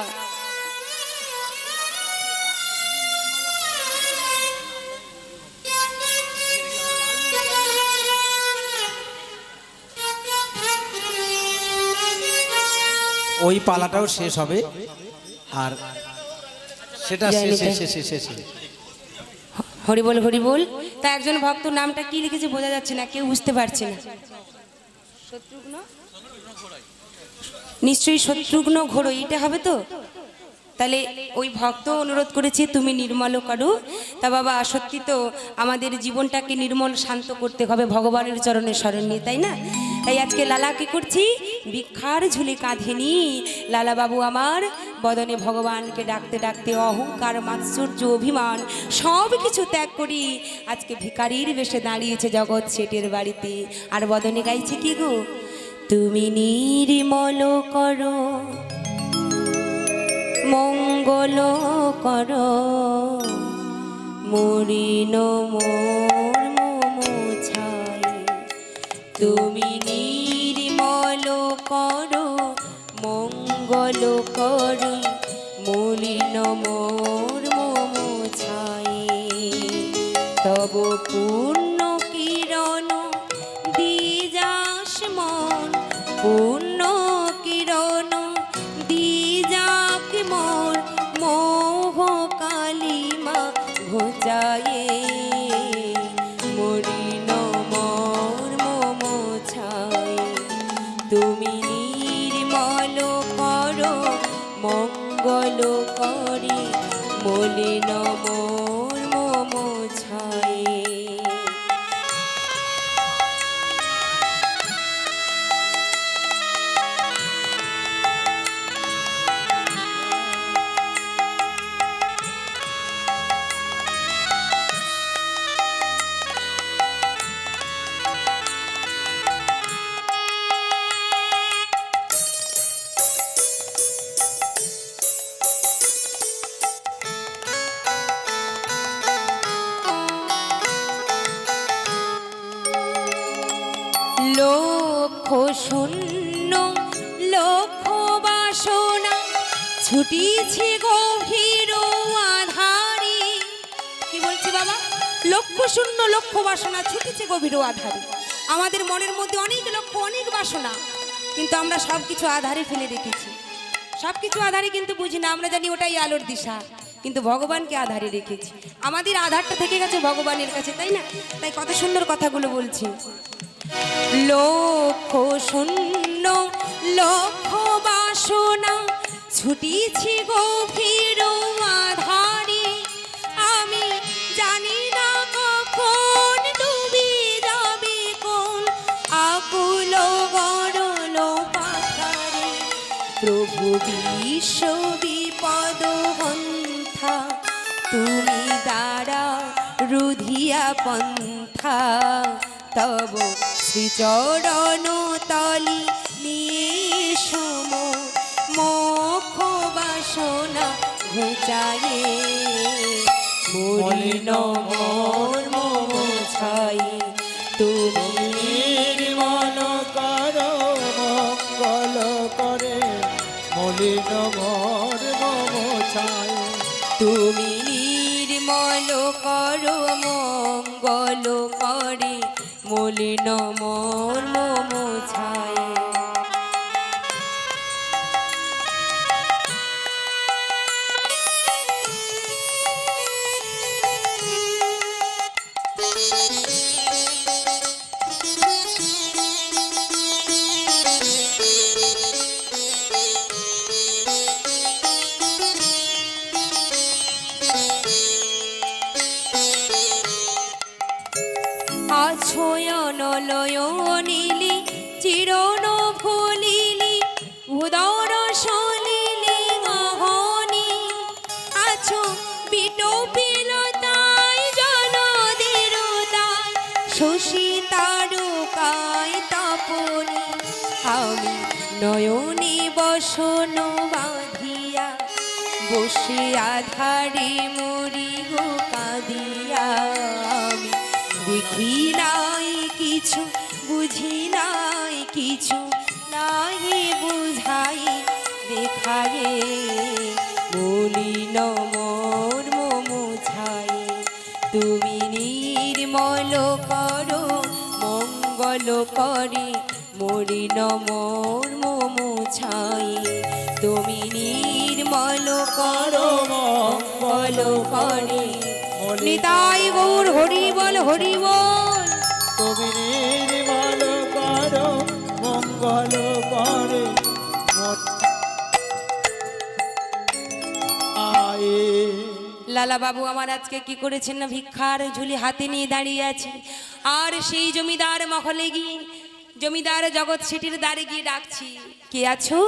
ওই পালাটাও শেষ হবে, আর সেটা শেষে শেষে শেষে হরি বল হরি বল। তা একজন ভক্ত নামটা কি লিখেছে বোঝা যাচ্ছে না, কেউ বুঝতে পারছে না। শত্রুঘ্ন, নিশ্চয়ই শত্রুঘ্ন ঘোড়ো, এটা হবে তো? তাহলে ওই ভক্ত অনুরোধ করেছে তুমি নির্মল করো। তা বাবা সত্যি তো আমাদের জীবনটাকে নির্মল শান্ত করতে হবে ভগবানের চরণে শরণ নিয়ে, তাই না? তাই আজকে লালা কি করছি, ভিক্ষার ঝুলি কাঁধে নিয়ে লালা বাবু আমার বদনে ভগবানকে ডাকতে ডাকতে অহংকার মাৎসর্য অভিমান সব কিছু ত্যাগ করি আজকে ভিখারির বেশে দাঁড়িয়েছে জগৎ শেঠের বাড়িতে। আর বদনে গাইছে কি গো, তুমি নির্মল করো মঙ্গল কর, মরিন মোর মোছাই। তুমি নির্মল কর মঙ্গল কর, মলিন মোর মোছাই। তব পূর্ণ কিরণ দিজাস মন, পূর্ণ কিরণ দিজাক মোর মোহ কালিমা ঘোচায়ে। মরিন মোর মোছাই, তুমি নির্মল করো মঙ্গল করে, মলিন মোর মোছাই। লক্ষ শূন্য লক্ষ বাসনা ছুটিছে গভীর আধারে। কি বলছি বাবা? লক্ষ শূন্য লক্ষ বাসনা ছুটিছে গভীর আধারে। আমাদের মনের মধ্যে অনেক লক্ষ অনেক বাসনা, কিন্তু আমরা সব কিছু আধারে ফেলে রেখেছি। সব কিছু আধারে কিন্তু বুঝি না, আমরা জানি ওটাই আলোর দিশা, কিন্তু ভগবানকে আধারে রেখেছি। আমাদের আধারটা থেকে গেছে ভগবানের কাছে, তাই না? তাই কত সুন্দর কথাগুলো বলছি। লক্ষ শূন্য লক্ষ বাসনা ছুটিছি গভীর আধারে, আমি জানি না কখন ডুবে যাবে কোন আকুল গরল পাথারে। প্রভু বিশ্ব বিপদ হন্থা, তুমি দ্বারা রুধিয়া পন্থা। তব শ্রীচরণ তলি নিয়ে সম মোক্ষ বাসনা ঘুচায়ে মলিন মোর মোছাই তুমি নির্মল কর মঙ্গল করে মলিন মোর মোছায় তুমি নির্মল করো মঙ্গল করে মলিন মোর মোছায় আছয়ন লয়নিলি চিরন ভুলিলি উদর সলিলি মোহনি আছো বিটোপিলতায় জলদেরতায় শশী তারকায় তপনি আমি নয়নে বসন বাঁধিয়া বসে আধারে মরি গো কাঁদিয়া আমি দেখি নাই কিছু বুঝি নাই কিছু নাই বুঝাই দেখায়ে মলিন মোর মোছাই তুমি নির্মল করো মঙ্গল করে মলিন মোর মোছাই তুমি নির্মল করো মঙ্গল করে নিতাই গৌর হরি বল হরি বল তুমি নির্মল কর মঙ্গল করে আয়ে লালা বাবু আমার আজকে কি করেছেন না ভিক্ষার ঝুলি হাতে নিয়ে দাঁড়িয়ে আছে আর সেই জমিদার মহলে গিয়ে জমিদার জগৎ সেটির দ্বারে গিয়ে ডাকছি কে আছো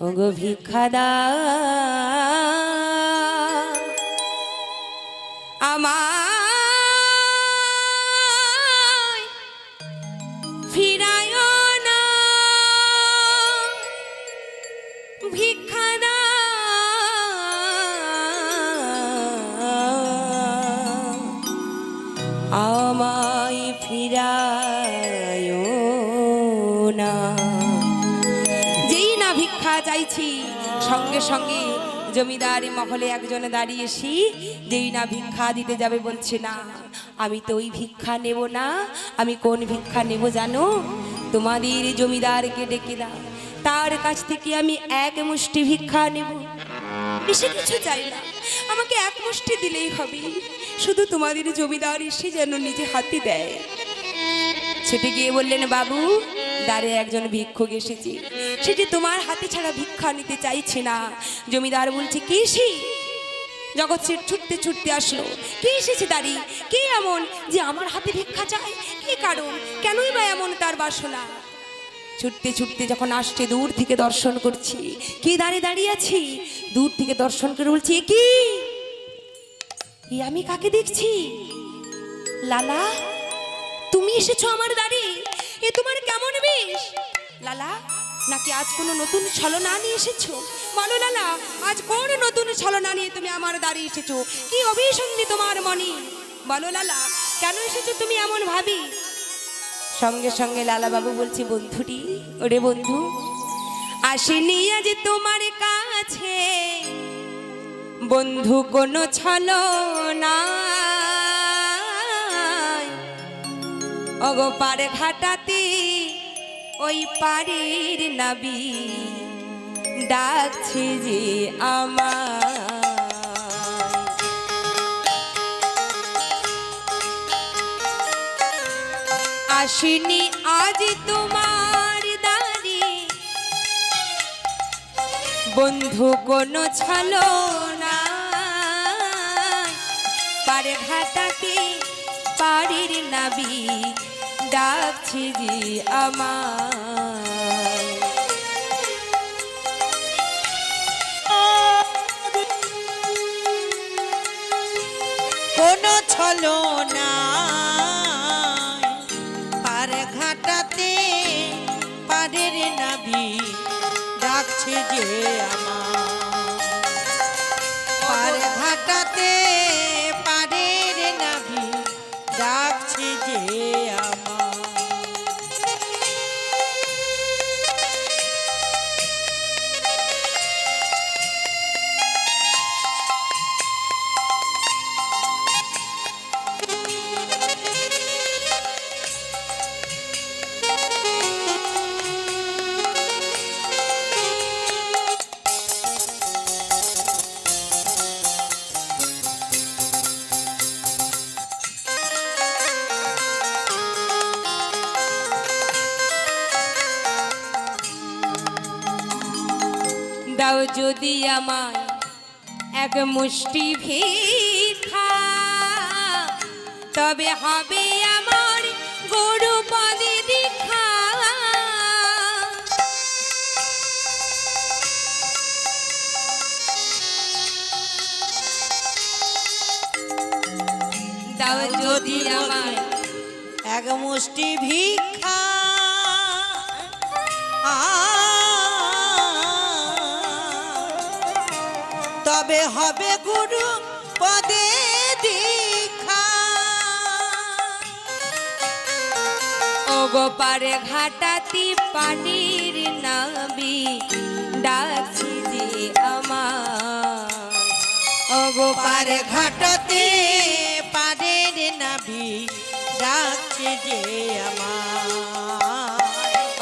ওগো ভিক্ষাদা আমায় ফিরায় না ভিক্ষাদা আমায় ফিরায় না যেই না ভিক্ষা চাইছি সঙ্গে সঙ্গে জমিদার মহলে একজন দাঁড়িয়েছি যেই না ভিক্ষা দিতে যাবে বলছে না আমি তো ওই ভিক্ষা নেব না আমি কোন ভিক্ষা নেব জানো তোমাদের জমিদারকে ডেকে দাও তার কাছ থেকে আমি এক মুষ্টি ভিক্ষা নেব বেশি কিছু চাই না আমাকে এক মুষ্টি দিলেই হবে শুধু তোমাদের জমিদার এসে যেন নিজে হাতে দেয় ছুটে গিয়ে বললেন বাবু দ্বারে একজন ভিক্ষুক এসেছে সেটি তোমার হাতে ছাড়া ভিক্ষা নিতে চাইছে না জমিদার বলছে কে সে জগৎ সে ছুটতে ছুটতে আসলো কে এসেছে দাঁড়ি কে এমন যে আমার হাতে ভিক্ষা চায় কি কারণ কেনই বা এমন তার বাসনা ছুটতে ছুটতে যখন আসছে দূর থেকে দর্শন করছি কি দাঁড়িয়ে আছি দূর থেকে দর্শন করে বলছি কি আমি কাকে দেখছি লালা তুমি এসেছো আমার দাঁড়ি এ তোমার কেমন বেশ লালা নাকি আজ কোনো নতুন ছলনা নিয়ে এসেছো বলো লালা আজ কোন নতুন ছলনা নিয়ে তুমি আমার দাঁড়ি এসেছো কি অভিসন্ধি তোমার মনে বলো লালা কেন এসেছো তুমি এমন ভাবি সঙ্গে সঙ্গে লালা বাবু বলছি বন্ধুটি ওরে বন্ধু আসেনি আজ তোমার কাছে বন্ধু কোনো ছলনা ওগো পারে ঘাটাতে ওই পারের নাবি ডাকছে যে আমার আসেনি আজ তোমার দাঁড়ি বন্ধু কোনো ছলনা পারে ঘাটাতে পারের নাবি ডাকছে যে আমার কোন ছলনা পার ঘাটাতে পারের নাবি ডাকছে যে আমার ঘাটাতে পাড়ের নাভি ডাকছে যে আমার। দাও যদি আমায় এক মুষ্টি ভিক্ষা, তবে হবে আমার গরু পদে দীক্ষা। দাও যদি আমায় এক মুষ্টি ভিক্ষা, তবে হবে গুরু পদে দীক্ষা। ও গোপারে ঘাটাতি পানির নাবি ডাকছি যে আমার। ও পার ঘাটাতে পাড়ের নাভি ডাকছে যে আমার।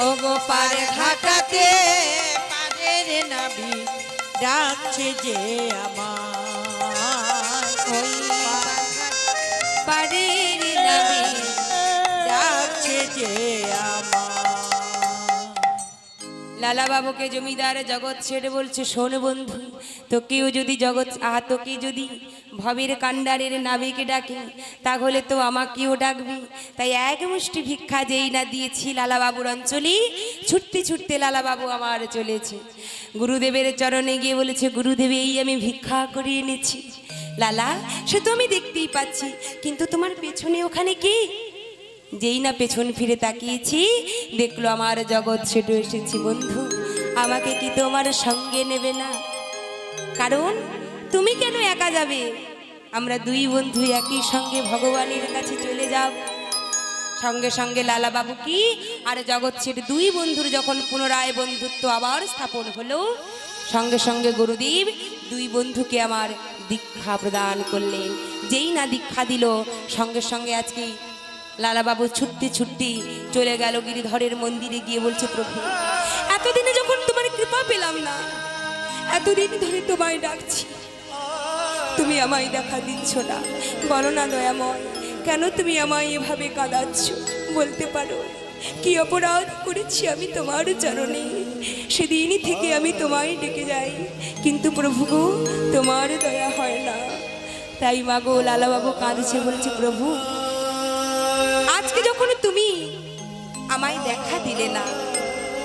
ও পার গোপারে ঘাটাতে পাড়ের নাভি ডাকছে যে আমার। ওই পানির নাবি ডাকছে যে আমার। লালা বাবুকে জমিদার জগৎ ছেড়ে বলছে, শোন বন্ধু, তোকেও যদি তোকে যদি ভবের কাণ্ডারের নাবিকে ডাকে, তাহলে তো আমাকেও ডাকবি। তাই এক মুষ্টি ভিক্ষা যেই না দিয়েছি লালা বাবুর অঞ্চলে, ছুটতে ছুটতে লালা বাবু আমার চলেছে। গুরুদেবের চরণে গিয়ে বলেছে, গুরুদেব এই আমি ভিক্ষা করে এনেছি। লালা, সে তো আমি দেখতেই পাচ্ছি, কিন্তু তোমার পেছনে ওখানে কি? যেই না পেছন ফিরে তাকিয়েছি, দেখলো আমার জগৎ ছেড়ে এসেছি। বন্ধু, আমাকে কি তোমার সঙ্গে নেবে না? কারণ তুমি কেন একা যাবে? আমরা দুই বন্ধু একই সঙ্গে ভগবানের কাছে চলে যাব। সঙ্গে সঙ্গে লালা বাবু কি আর জগৎ ছেড়ে দুই বন্ধুর যখন পুনরায় বন্ধুত্ব আবার স্থাপন হলো, সঙ্গে সঙ্গে গুরুদেব দুই বন্ধুকে আমার দীক্ষা প্রদান করলেন। যেই না দীক্ষা দিল, সঙ্গে সঙ্গে আজকে লালাবাবু ছুটতে ছুটতে চলে গেল গিরিধরের মন্দিরে, গিয়ে বলছে, প্রভু, এতদিনে যখন তোমার কৃপা পেলাম না, এতদিন ধরে তোমায় ডাকছি, তুমি আমায় দেখা দিচ্ছ না। বলো না দয়াময়, কেন তুমি আমায় এভাবে কাঁদাচ্ছ? বলতে পারো কি অপরাধ করেছি আমি তোমার চরণে? সেদিনই থেকে আমি তোমায় ডেকে যাই, কিন্তু প্রভু গো, তোমার দয়া হয় না। তাই মাগো, লালাবাবু কাঁদছে, বলছে, প্রভু, আজকে যখন তুমি আমায় দেখা দিলে না,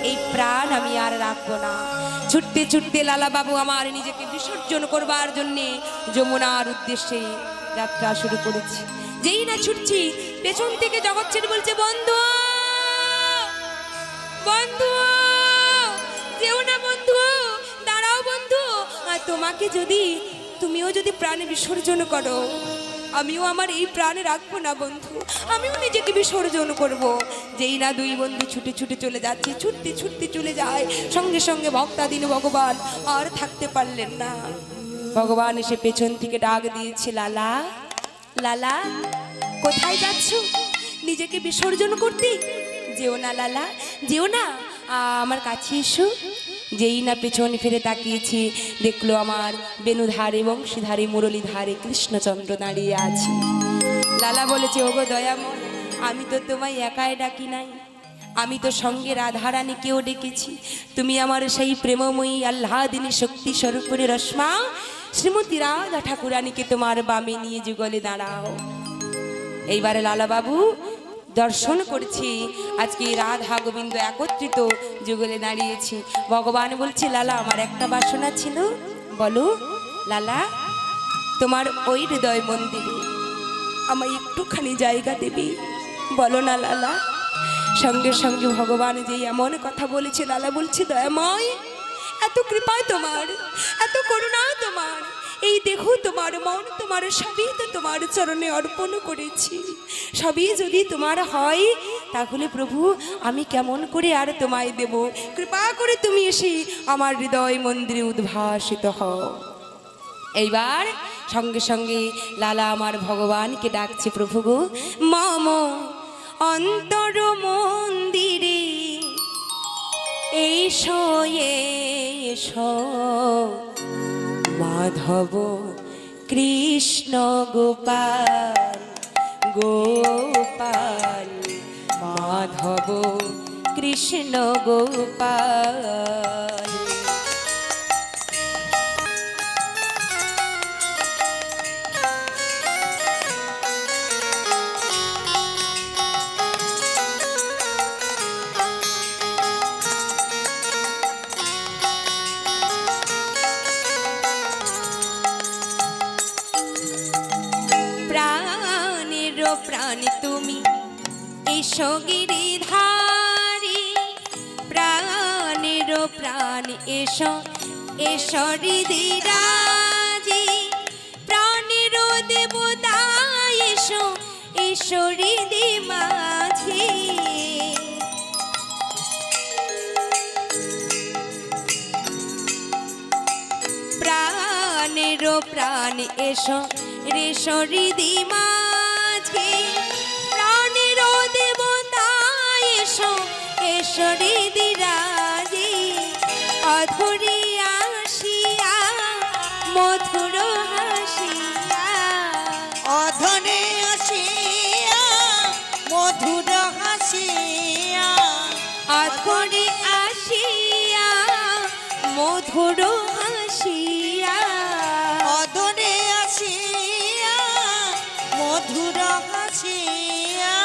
এই প্রাণ আমি আর রাখবো না। ছুটতে ছুটতে লালাবাবু আমার নিজেকে বিসর্জন করবার জন্যে যমুনার উদ্দেশ্যে যাত্রা শুরু করেছি। যেই না ছুটছি, পেছন থেকে জগৎ ছেড়ে বলছে, বন্ধু, বন্ধু, যেও না বন্ধু, দাঁড়াও বন্ধু। আর তোমাকে যদি, তুমিও যদি প্রাণে বিসর্জন করো, আমিও আমার এই প্রাণে রাখবো না বন্ধু, আমিও নিজেকে বিসর্জন করব। যেই না দুই বন্ধু ছুটে ছুটে চলে যাচ্ছে, ছুটতে ছুটতে চলে যায়, সঙ্গে সঙ্গে ভক্তাধীন ভগবান আর থাকতে পারলেন না। ভগবান এসে পেছন থেকে ডাক দিয়েছে, লালা, লালা, কোথায় যাচ্ছ? নিজেকে বিসর্জন করতে? যেও না লালা, যেও না, আমার কাছে এসো। যেই না পেছন ফিরে তাকিয়েছি, দেখলো আমার বেনুধারে বংশীধারে মুরলীধারে কৃষ্ণচন্দ্র দাঁড়িয়ে আছে। লালা বলেছে, ওগো দয়াময়, আমি তো তোমায় একাই ডাকি নাই, আমি তো সঙ্গে রাধারানীকেও ডেকেছি। তুমি আমার সেই প্রেমময়ী আহ্লাদিনী শক্তি স্বরূপের রশ্মা শ্রীমতী রাধা ঠাকুরানীকে তোমার বামে নিয়ে যুগলে দাঁড়াও। এইবারে লালাবাবু দর্শন করছি, আজকে রাধা গোবিন্দ একত্রিত যুগলে দাঁড়িয়েছি। ভগবান বলছে, লালা, আমার একটা বাসনা ছিল, বলো। লালা, তোমার ওই হৃদয় মন্দিরে আমায় একটুখানি জায়গা দেবে, বলো না লালা। সঙ্গে সঙ্গে ভগবান যে এমন কথা বলেছে, লালা বলছে, দয়াময়, এত কৃপা তোমার, এত করুণা তোমার, এই দেখো তোমার মন, তোমার সবই তো তোমার চরণে অর্পণ করেছি। সবই যদি তোমার হয় তাহলে প্রভু আমি কেমন করে আর তোমায় দেব? কৃপা করে তুমি এসে আমার হৃদয় মন্দিরে উদ্ভাসিত হও। এইবার সঙ্গে সঙ্গে লালা আমার ভগবানকে ডাকছে, প্রভু গো মম অন্তর মন্দিরে এসো এসো, মাধব কৃষ্ণ গোপাল গোপাল, মাধব কৃষ্ণ গোপাল। প্রাণ তুমি এসো গিরিধারী, প্রাণের প্রাণ এসো এসো হৃদিরাজি, প্রাণের দেবতা এসো এসো হৃদি মাঝি। প্রাণের প্রাণ এসো রেশো হৃদি মাঝি, প্রাণের দেবতা এসো এসো হৃদি রাজি। অধুরি আসিয়া মধুর হাসিয়া, অধনে আসিয়া মধুর হাসিয়া, অধুরি আসিয়া মধুর হাসিয়া, অধনে আসিয়া মধুর হাসিয়া।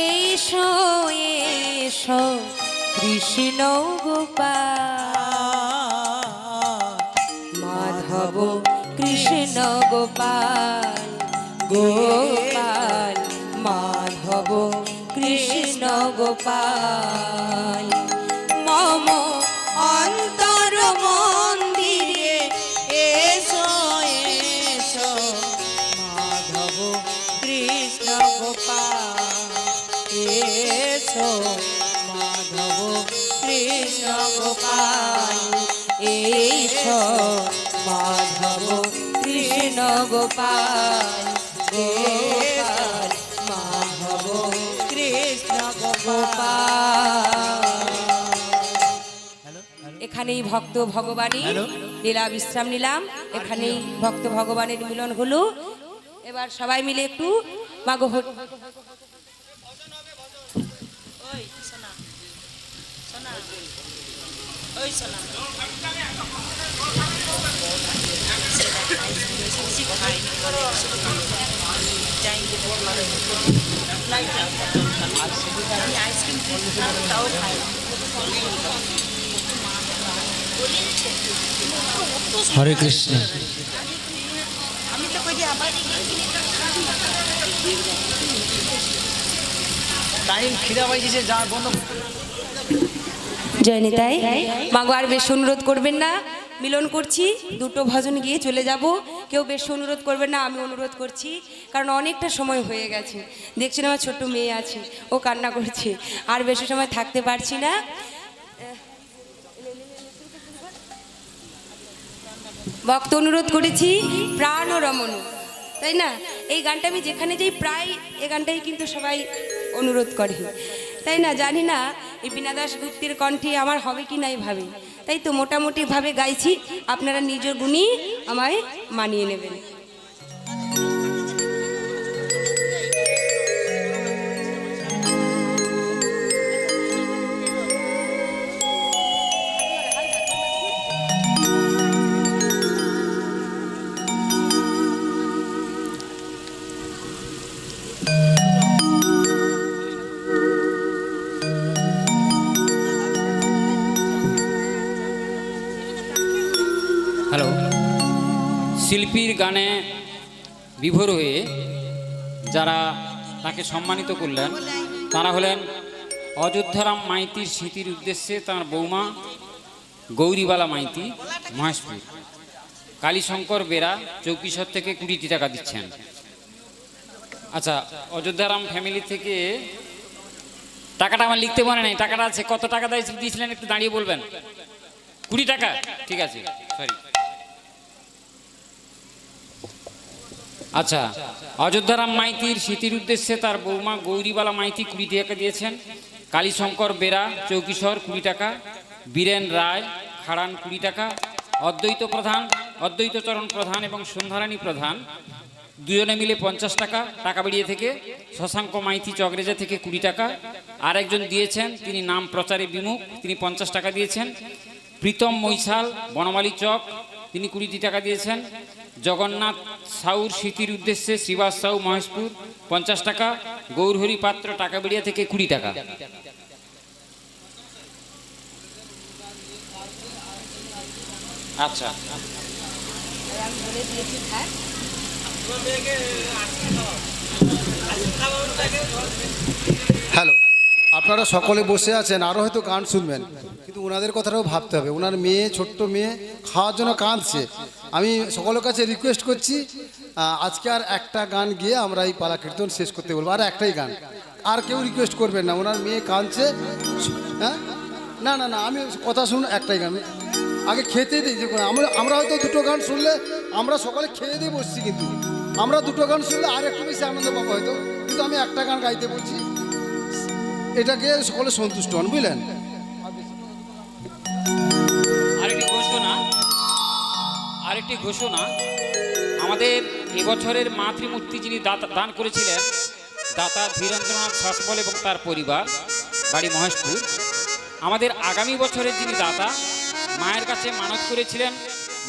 এসো এসো কৃষ্ণ গোপাল, মাধব কৃষ্ণ গোপাল গোপাল, মাধব কৃষ্ণ গোপাল। মম অন্তর মন্দিরে এসো এসো মাধব কৃষ্ণ গোপাল, এসো মাধব কৃষ্ণ গোপাল, এসো মাধব কৃষ্ণ গোপাল গোপাল, মাধব কৃষ্ণ গোপাল। এখানেই ভক্ত ভগবানের লীলা বিশ্রাম নিলাম, এখানেই ভক্ত ভগবানের মিলন হলো। এবার সবাই মিলে একটু মাগো হরে কৃষ্ণ। জয় নিতাই। মাগো আর বেশ অনুরোধ করবেন না, মিলন করছি, দুটো ভজন গিয়ে চলে যাব। কেউ বেশ অনুরোধ করবেন না, আমি অনুরোধ করছি, কারণ অনেকটা সময় হয়ে গেছে। দেখছেন আমার ছোট্ট মেয়ে আছে, ও কান্না করছে, আর বেশি সময় থাকতে পারছি না। ভক্ত অনুরোধ করেছি প্রাণ ও রমণ, তাই না? এই গানটা আমি যেখানে যাই প্রায় এই গানটাই কিন্তু সবাই অনুরোধ করে, তাই না? জানি না এই বীণা দাশগুপ্তের কণ্ঠে আমার হবে কি নাই ভাবে, তাই তো মোটামুটিভাবে গাইছি, আপনারা নিজ গুণী আমায় মানিয়ে নেবেন। হ্যালো, শিল্পীর গানে বিভোর হয়ে যারা তাকে সম্মানিত করলেন তারা হলেন অযোধ্যারাম মাইতির স্মৃতির উদ্দেশ্যে তার বৌমা গৌরীবালা মাইতি, মহেশপুর। কালীশঙ্কর বেরা চৌকিশর থেকে 20টি টাকা দিচ্ছেন। আচ্ছা, অযোধ্যারাম ফ্যামিলি থেকে টাকাটা আমার লিখতে মনে নেই, টাকাটা আছে, কত টাকা দিয়েছিলেন একটু দাঁড়িয়ে বলবেন? 20 টাকা, ঠিক আছে, সরি। আচ্ছা, অযোধ্যারাম মাইতির স্মৃতির উদ্দেশ্যে তার বৌমা গৌরীবালা মাইতি 20 টাকা দিয়েছেন। কালীশঙ্কর বেরা চৌকিশর 20 টাকা, বীরেন রায় খাড়ান 20 টাকা, অদ্বৈতচরণ প্রধান এবং সন্ধ্যারানী প্রধান দুজনে মিলে 50 টাকা টাকা বেরিয়ে থেকে। শশাঙ্ক মাইতি চকরেজা থেকে 20 টাকা। আর একজন দিয়েছেন, তিনি নাম প্রচারে বিমুখ, তিনি 50 টাকা দিয়েছেন। প্রীতম মৈশাল বনমালী চক, তিনি 20টি টাকা দিয়েছেন। জগন্নাথ সাউর স্মৃতির উদ্দেশ্যে শ্রীবাস সাউ মহেশপুর 50 টাকা। গৌরহরি পাত্র টাকা বেরিয়া থেকে 20 টাকা। আচ্ছা, হ্যালো, আপনারা সকলে বসে আছেন, আরও হয়তো গান শুনবেন, কিন্তু ওনাদের কথাটাও ভাবতে হবে। ওনার মেয়ে, ছোট্ট মেয়ে, খাওয়ার জন্য কাঁদছে। আমি সকলের কাছে রিকোয়েস্ট করছি, আজকে আর একটা গান গিয়ে আমরা এই পালা কীর্তন শেষ করতে বলবো, আর একটাই গান, আর কেউ রিকোয়েস্ট করবেন না। ওনার মেয়ে কাঁদছে। হ্যাঁ, না না না, আমি কথা শুনুন, একটাই গান আগে খেতে দিই। যে আমরা হয়তো দুটো গান শুনলে আমরা সকালে খেয়ে দিয়ে বসছি, কিন্তু আমরা দুটো গান শুনলে আর একটু বেশি আনন্দ পাবো হয়তো, কিন্তু আমি একটা গান গাইতে বলছি, এটাকে সকলে সন্তুষ্ট হন, বুঝলেন? আরেকটি ঘোষণা, আমাদের এবছরের মাতৃমূর্তি যিনি দান করেছিলেন, দাতা ধীরেন্দ্রনাথ শাসমল এবং তার পরিবার, বাড়ি মহেশপুর। আমাদের আগামী বছরের যিনি দাতা, মায়ের কাছে মানত করেছিলেন,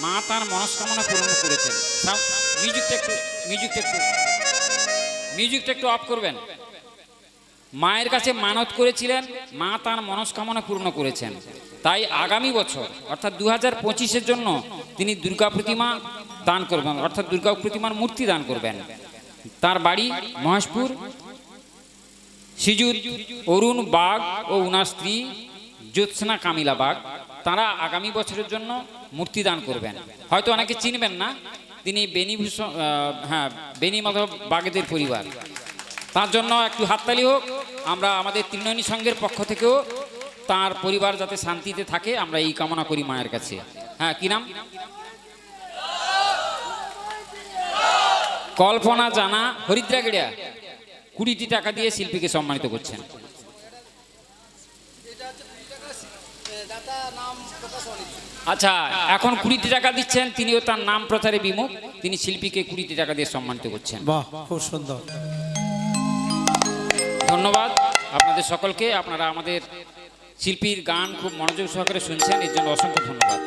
মা তার মনস্কামনা পূরণ করেছেন। মিউজিকটা একটু অফ করবেন। মায়ের কাছে মানত করেছিলেন, মা তার মনস্কামনা পূর্ণ করেছেন। তাই আগামী বছর অর্থাৎ 2025-এর জন্য তিনি দুর্গা প্রতিমা দান করবেন, অর্থাৎ দুর্গা প্রতিমার মূর্তি দান করবেন। তার বাড়ি মহেশপুর। শ্রীযুত অরুণ বাগ ও উনার স্ত্রী জ্যোৎস্না কামিলা বাগ, তারা আগামী বছরের জন্য মূর্তি দান করবেন। হয়তো অনেকে চিনবেন না, তিনি বেনি মাধব বাগেদের পরিবার। তার জন্য একটু হাততালি হোক। আমরা আমাদের ত্রিনয়নী সংঘের পক্ষ থেকেও তার পরিবার যাতে শান্তিতে থাকে, আমরা এই কামনা করি মায়ের কাছে। হ্যাঁ, কি নাম? কল্পনা জানা হরিদ্রা গেড়িয়া 20টি টাকা দিয়ে শিল্পীকে সম্মানিত করছেন। আচ্ছা, এখন 20টি টাকা দিচ্ছেন, তিনিও তার নাম প্রচারে বিমুখ, তিনি শিল্পীকে 20টি টাকা দিয়ে সম্মানিত করছেন। বাহ, খুব সুন্দর। ধন্যবাদ আপনাদের সকলকে। আপনারা আমাদের শিল্পীর গান খুব মনোযোগ সহকারে শুনছেন, এর জন্য অসংখ্য ধন্যবাদ।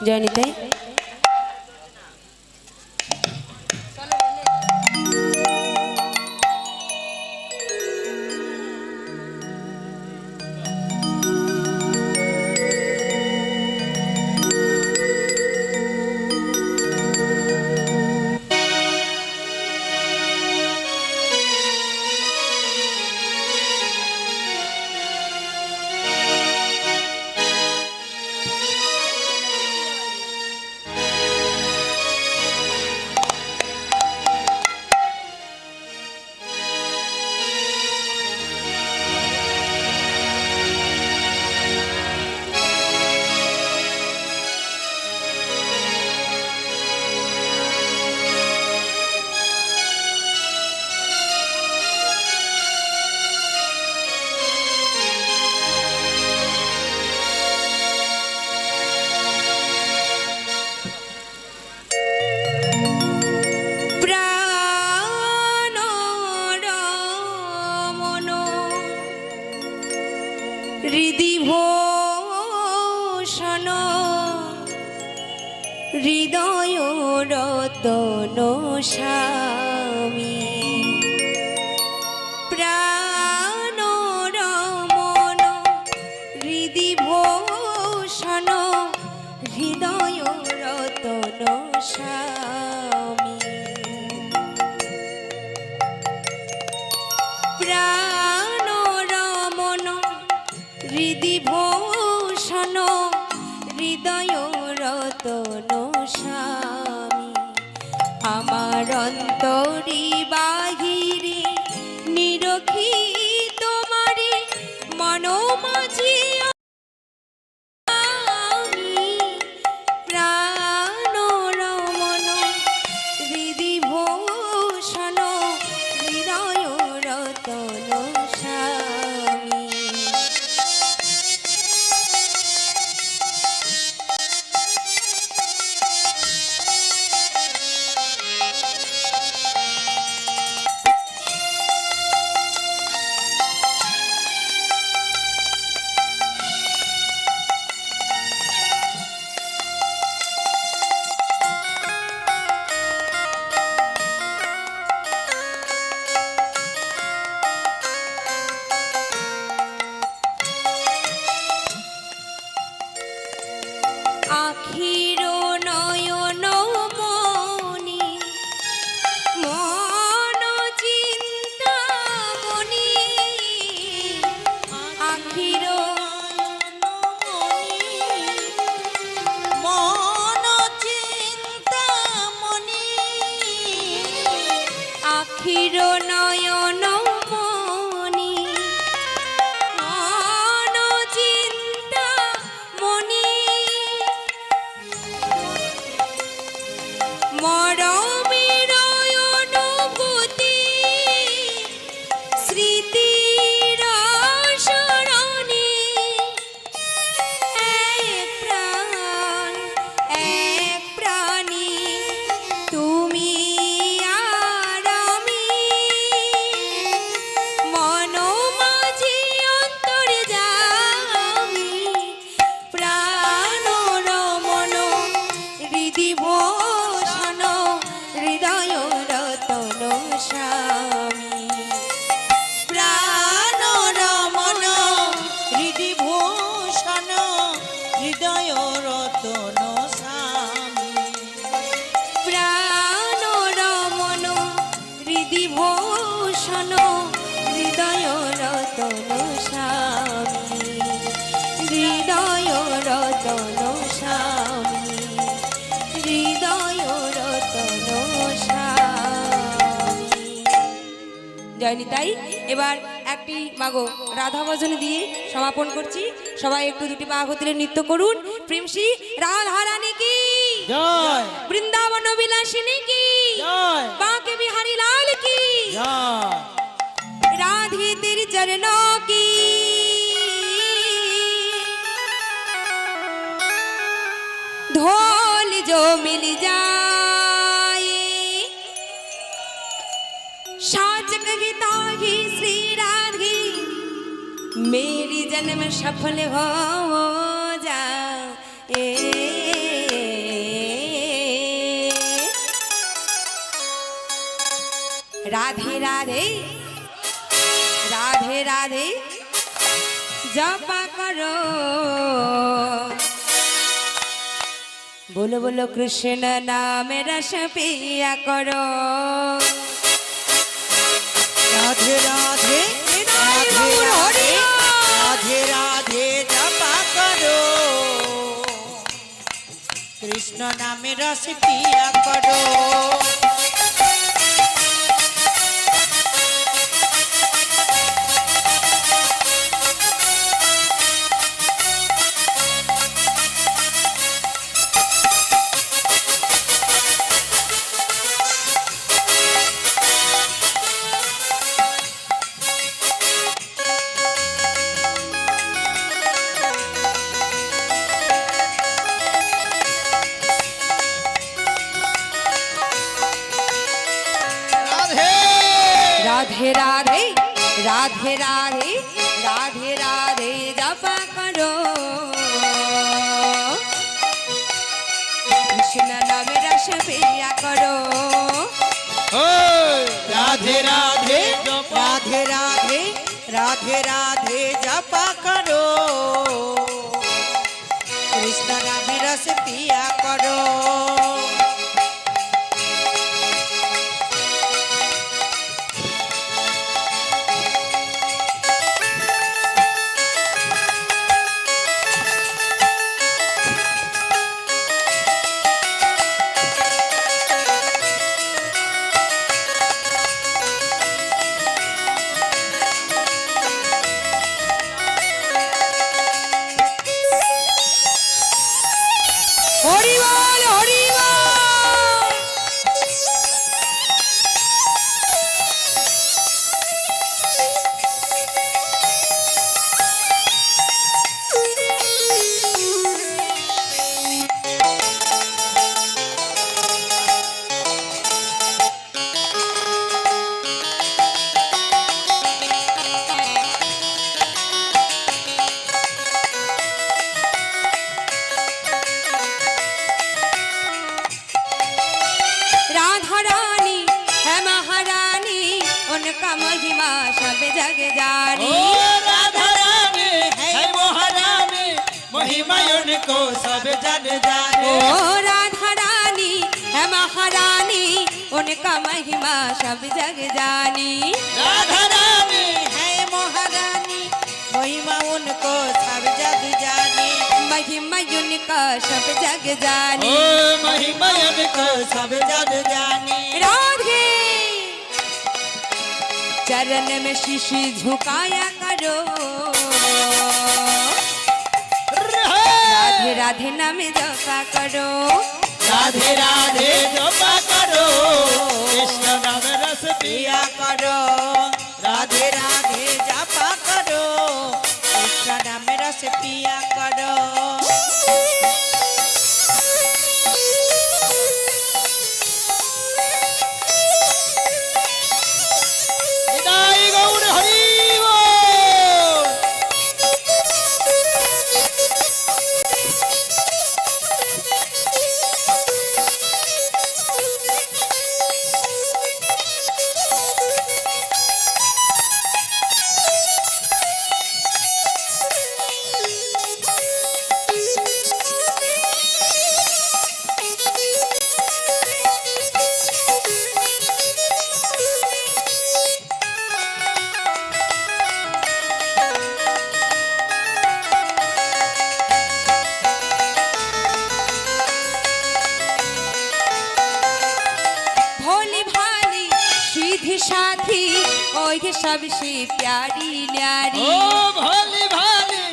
জয় নিতাই। হৃদিভূষণ হৃদয় রতন স্বামী প্রাণ রমণ হৃদিভূষণ হৃদয় রতন স্বামী প্রাণ রতন স্বামী আমার অন্তরি বাহিরে নিরখি তোমারে মনোমাঝি আমি প্রাণ রমন হৃদি ভূষণ হৃদয় রতন স্বামী। আখির নয়ন মনি মন চিন্তামণি আখির মন চিন্তামণি আখির নয়ন মনি মন চিন্তামণি মরমের অনুভূতি স্মৃতির স্মরণে এক প্রাণী তুমি আর আমি মনোমাঝি অন্তরে যামি প্রাণ রমণ হৃদি ভূষণ হৃদয় রতন স্বামী প্রাণ রমণ হৃদি ভূষণ হৃদয় রতন স্বামী প্রাণ রমণ হৃদি ভূষণ হৃদয় রতন স্বামী হৃদয় রতন স্বামী হৃদয় রতন স্বামী। জয়নিতাই এবার একটি মাগো রাধা ভজন দিয়ে সমাপন করছি। সবাই একটু দুটি পা তুলে নৃত্য করুন। প্রেমসী রাধা রানী কি জয় বৃন্দাবন বিলাসিনী কি জয় बांके बिहारी लाल की জয় राधे तेरी चरणों की ढोल जो मिल जाए शाचक गीता ही श्री राधे मेरी जन्म सफल हो जाए। राधे राधे राधे राधे जपा करो बोलो बोलो कृष्ण नाम रस पिया करो। রাধে রাধে রাধে রাধে রাধে রাধে জপা করো কৃষ্ণ নামে রস পিয়া করো। राधे राधे राधे राधे राधे राधे जपा करो कृष्ण नाम रस पिया करो। राधे राधे राधे राधे राधे राधे जपा करो कृष्ण नाम रस पिया करो। হরি বল হরি বল। राधा रानी है महारानी उनका महिमा सब जग जानी। राधा रानी है महारानी महिमा उनको सब जग जाने। ओ राधा रानी है महारानी उनका महिमा सब जग जानी। राधा रानी है महारानी महिमा उनको सब जग जाने। महिमा उनका सब जग जानी। महिमा उनको सब जग जाने। राधे चरण में शीश झुकाया करो। राधे राधे नाम जपा करो। राधे राधे जपा करो कृष्ण नाम रस पिया करो। राधे राधे जपा करो कृष्ण नाम रस पिया करो। निताई गौर हरि बोल। भोली भाली सीधी साथी ओए सबसे प्यारी न्यारी। भोली भाली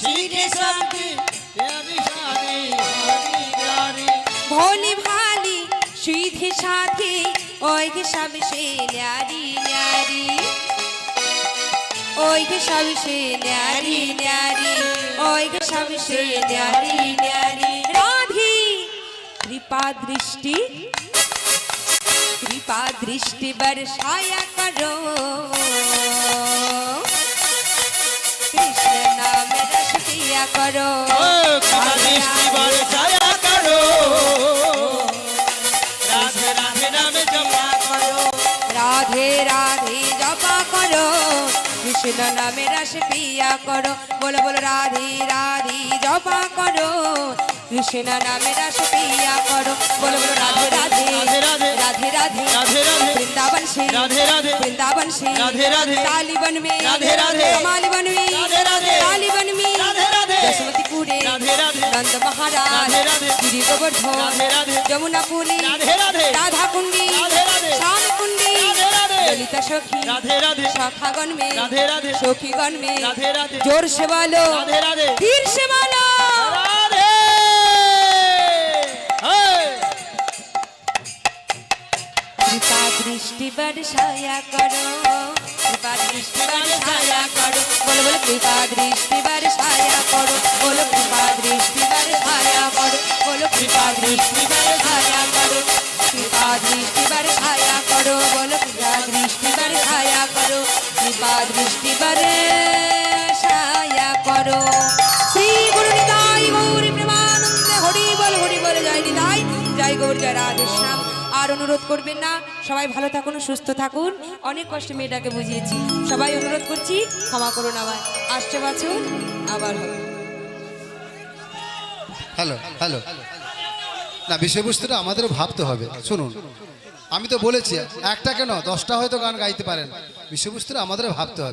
सीधी साथी प्यारी सारी हरी प्यारी। भोली भाली सीधी साथी ओए सबसे न्यारी न्यारी। ओए सबसे न्यारी न्यारी। ओए सबसे न्यारी न्यारी। राधी कृपा दृष्टि कृपा दृष्टि बरसाया करो। कृष्ण नाम रस पिया करो। कृपा दृष्टि बरसाया करो। राधे राधे नाम जपा करो। राधे राधे जपा करो कृष्ण नाम रस पिया करो। बोलो बोलो राधे राधे जपा करो कृष्ण नाम रस पिया करो। बोलो बोलो राधे राधे राधे राधे राधे राधे राधे वृंदावन से राधे राधे वृंदावन से राधे राधे तालीबन में राधे राधे कमालीबन में राधे राधे तालीबन में राधे राधे जसवंतीपुरे राधे राधे नंद महाराज राधे राधे गिरी गोवर्धन राधे राधे जमुना पुरी राधे राधे राधा कुंडी राधे राधे श्याम कुंडी राधे राधे ललिता सखी राधे राधे सखागण में राधे राधे सखीगण में राधे राधे जोर से बोलो राधे राधे फिर से बोलो राधे। कृपा दृष्टि बरसाया करो। कृपा दृष्टि बरसाया करो। बोलो बोलो कृपा दृष्टि बरसाया करो। बोलो कृपा दृष्टि बरसाया करो। बोलो कृपा दृष्टि बरसाया करो। कृपा दृष्टि बरसाया करो। बोलो कृपा दृष्टि बरसाया करो। कृपा दृष्टि बरसाया करो। श्री गुरु निताई गौर प्रेमानंद हरि बोल जय निताई जय गौर जय राधे श्याम। আর অনুরোধ করবেন না, সবাই ভালো থাকুন, সুস্থ থাকুন। অনেক কষ্টে মেয়েটাকে বুঝিয়েছি, সবাই অনুরোধ করছি ক্ষমা করুন আমায়। আসছে বছর আবার হবে। হ্যালো হ্যালো না, বিষয়বস্তুটা আমাদেরও ভাবতে হবে। শুনুন, আমি তো বলেছি একটা কেন 10টা হয়তো গান গাইতে পারেন, বিষয়বস্তুটা আমাদেরও ভাবতে হবে।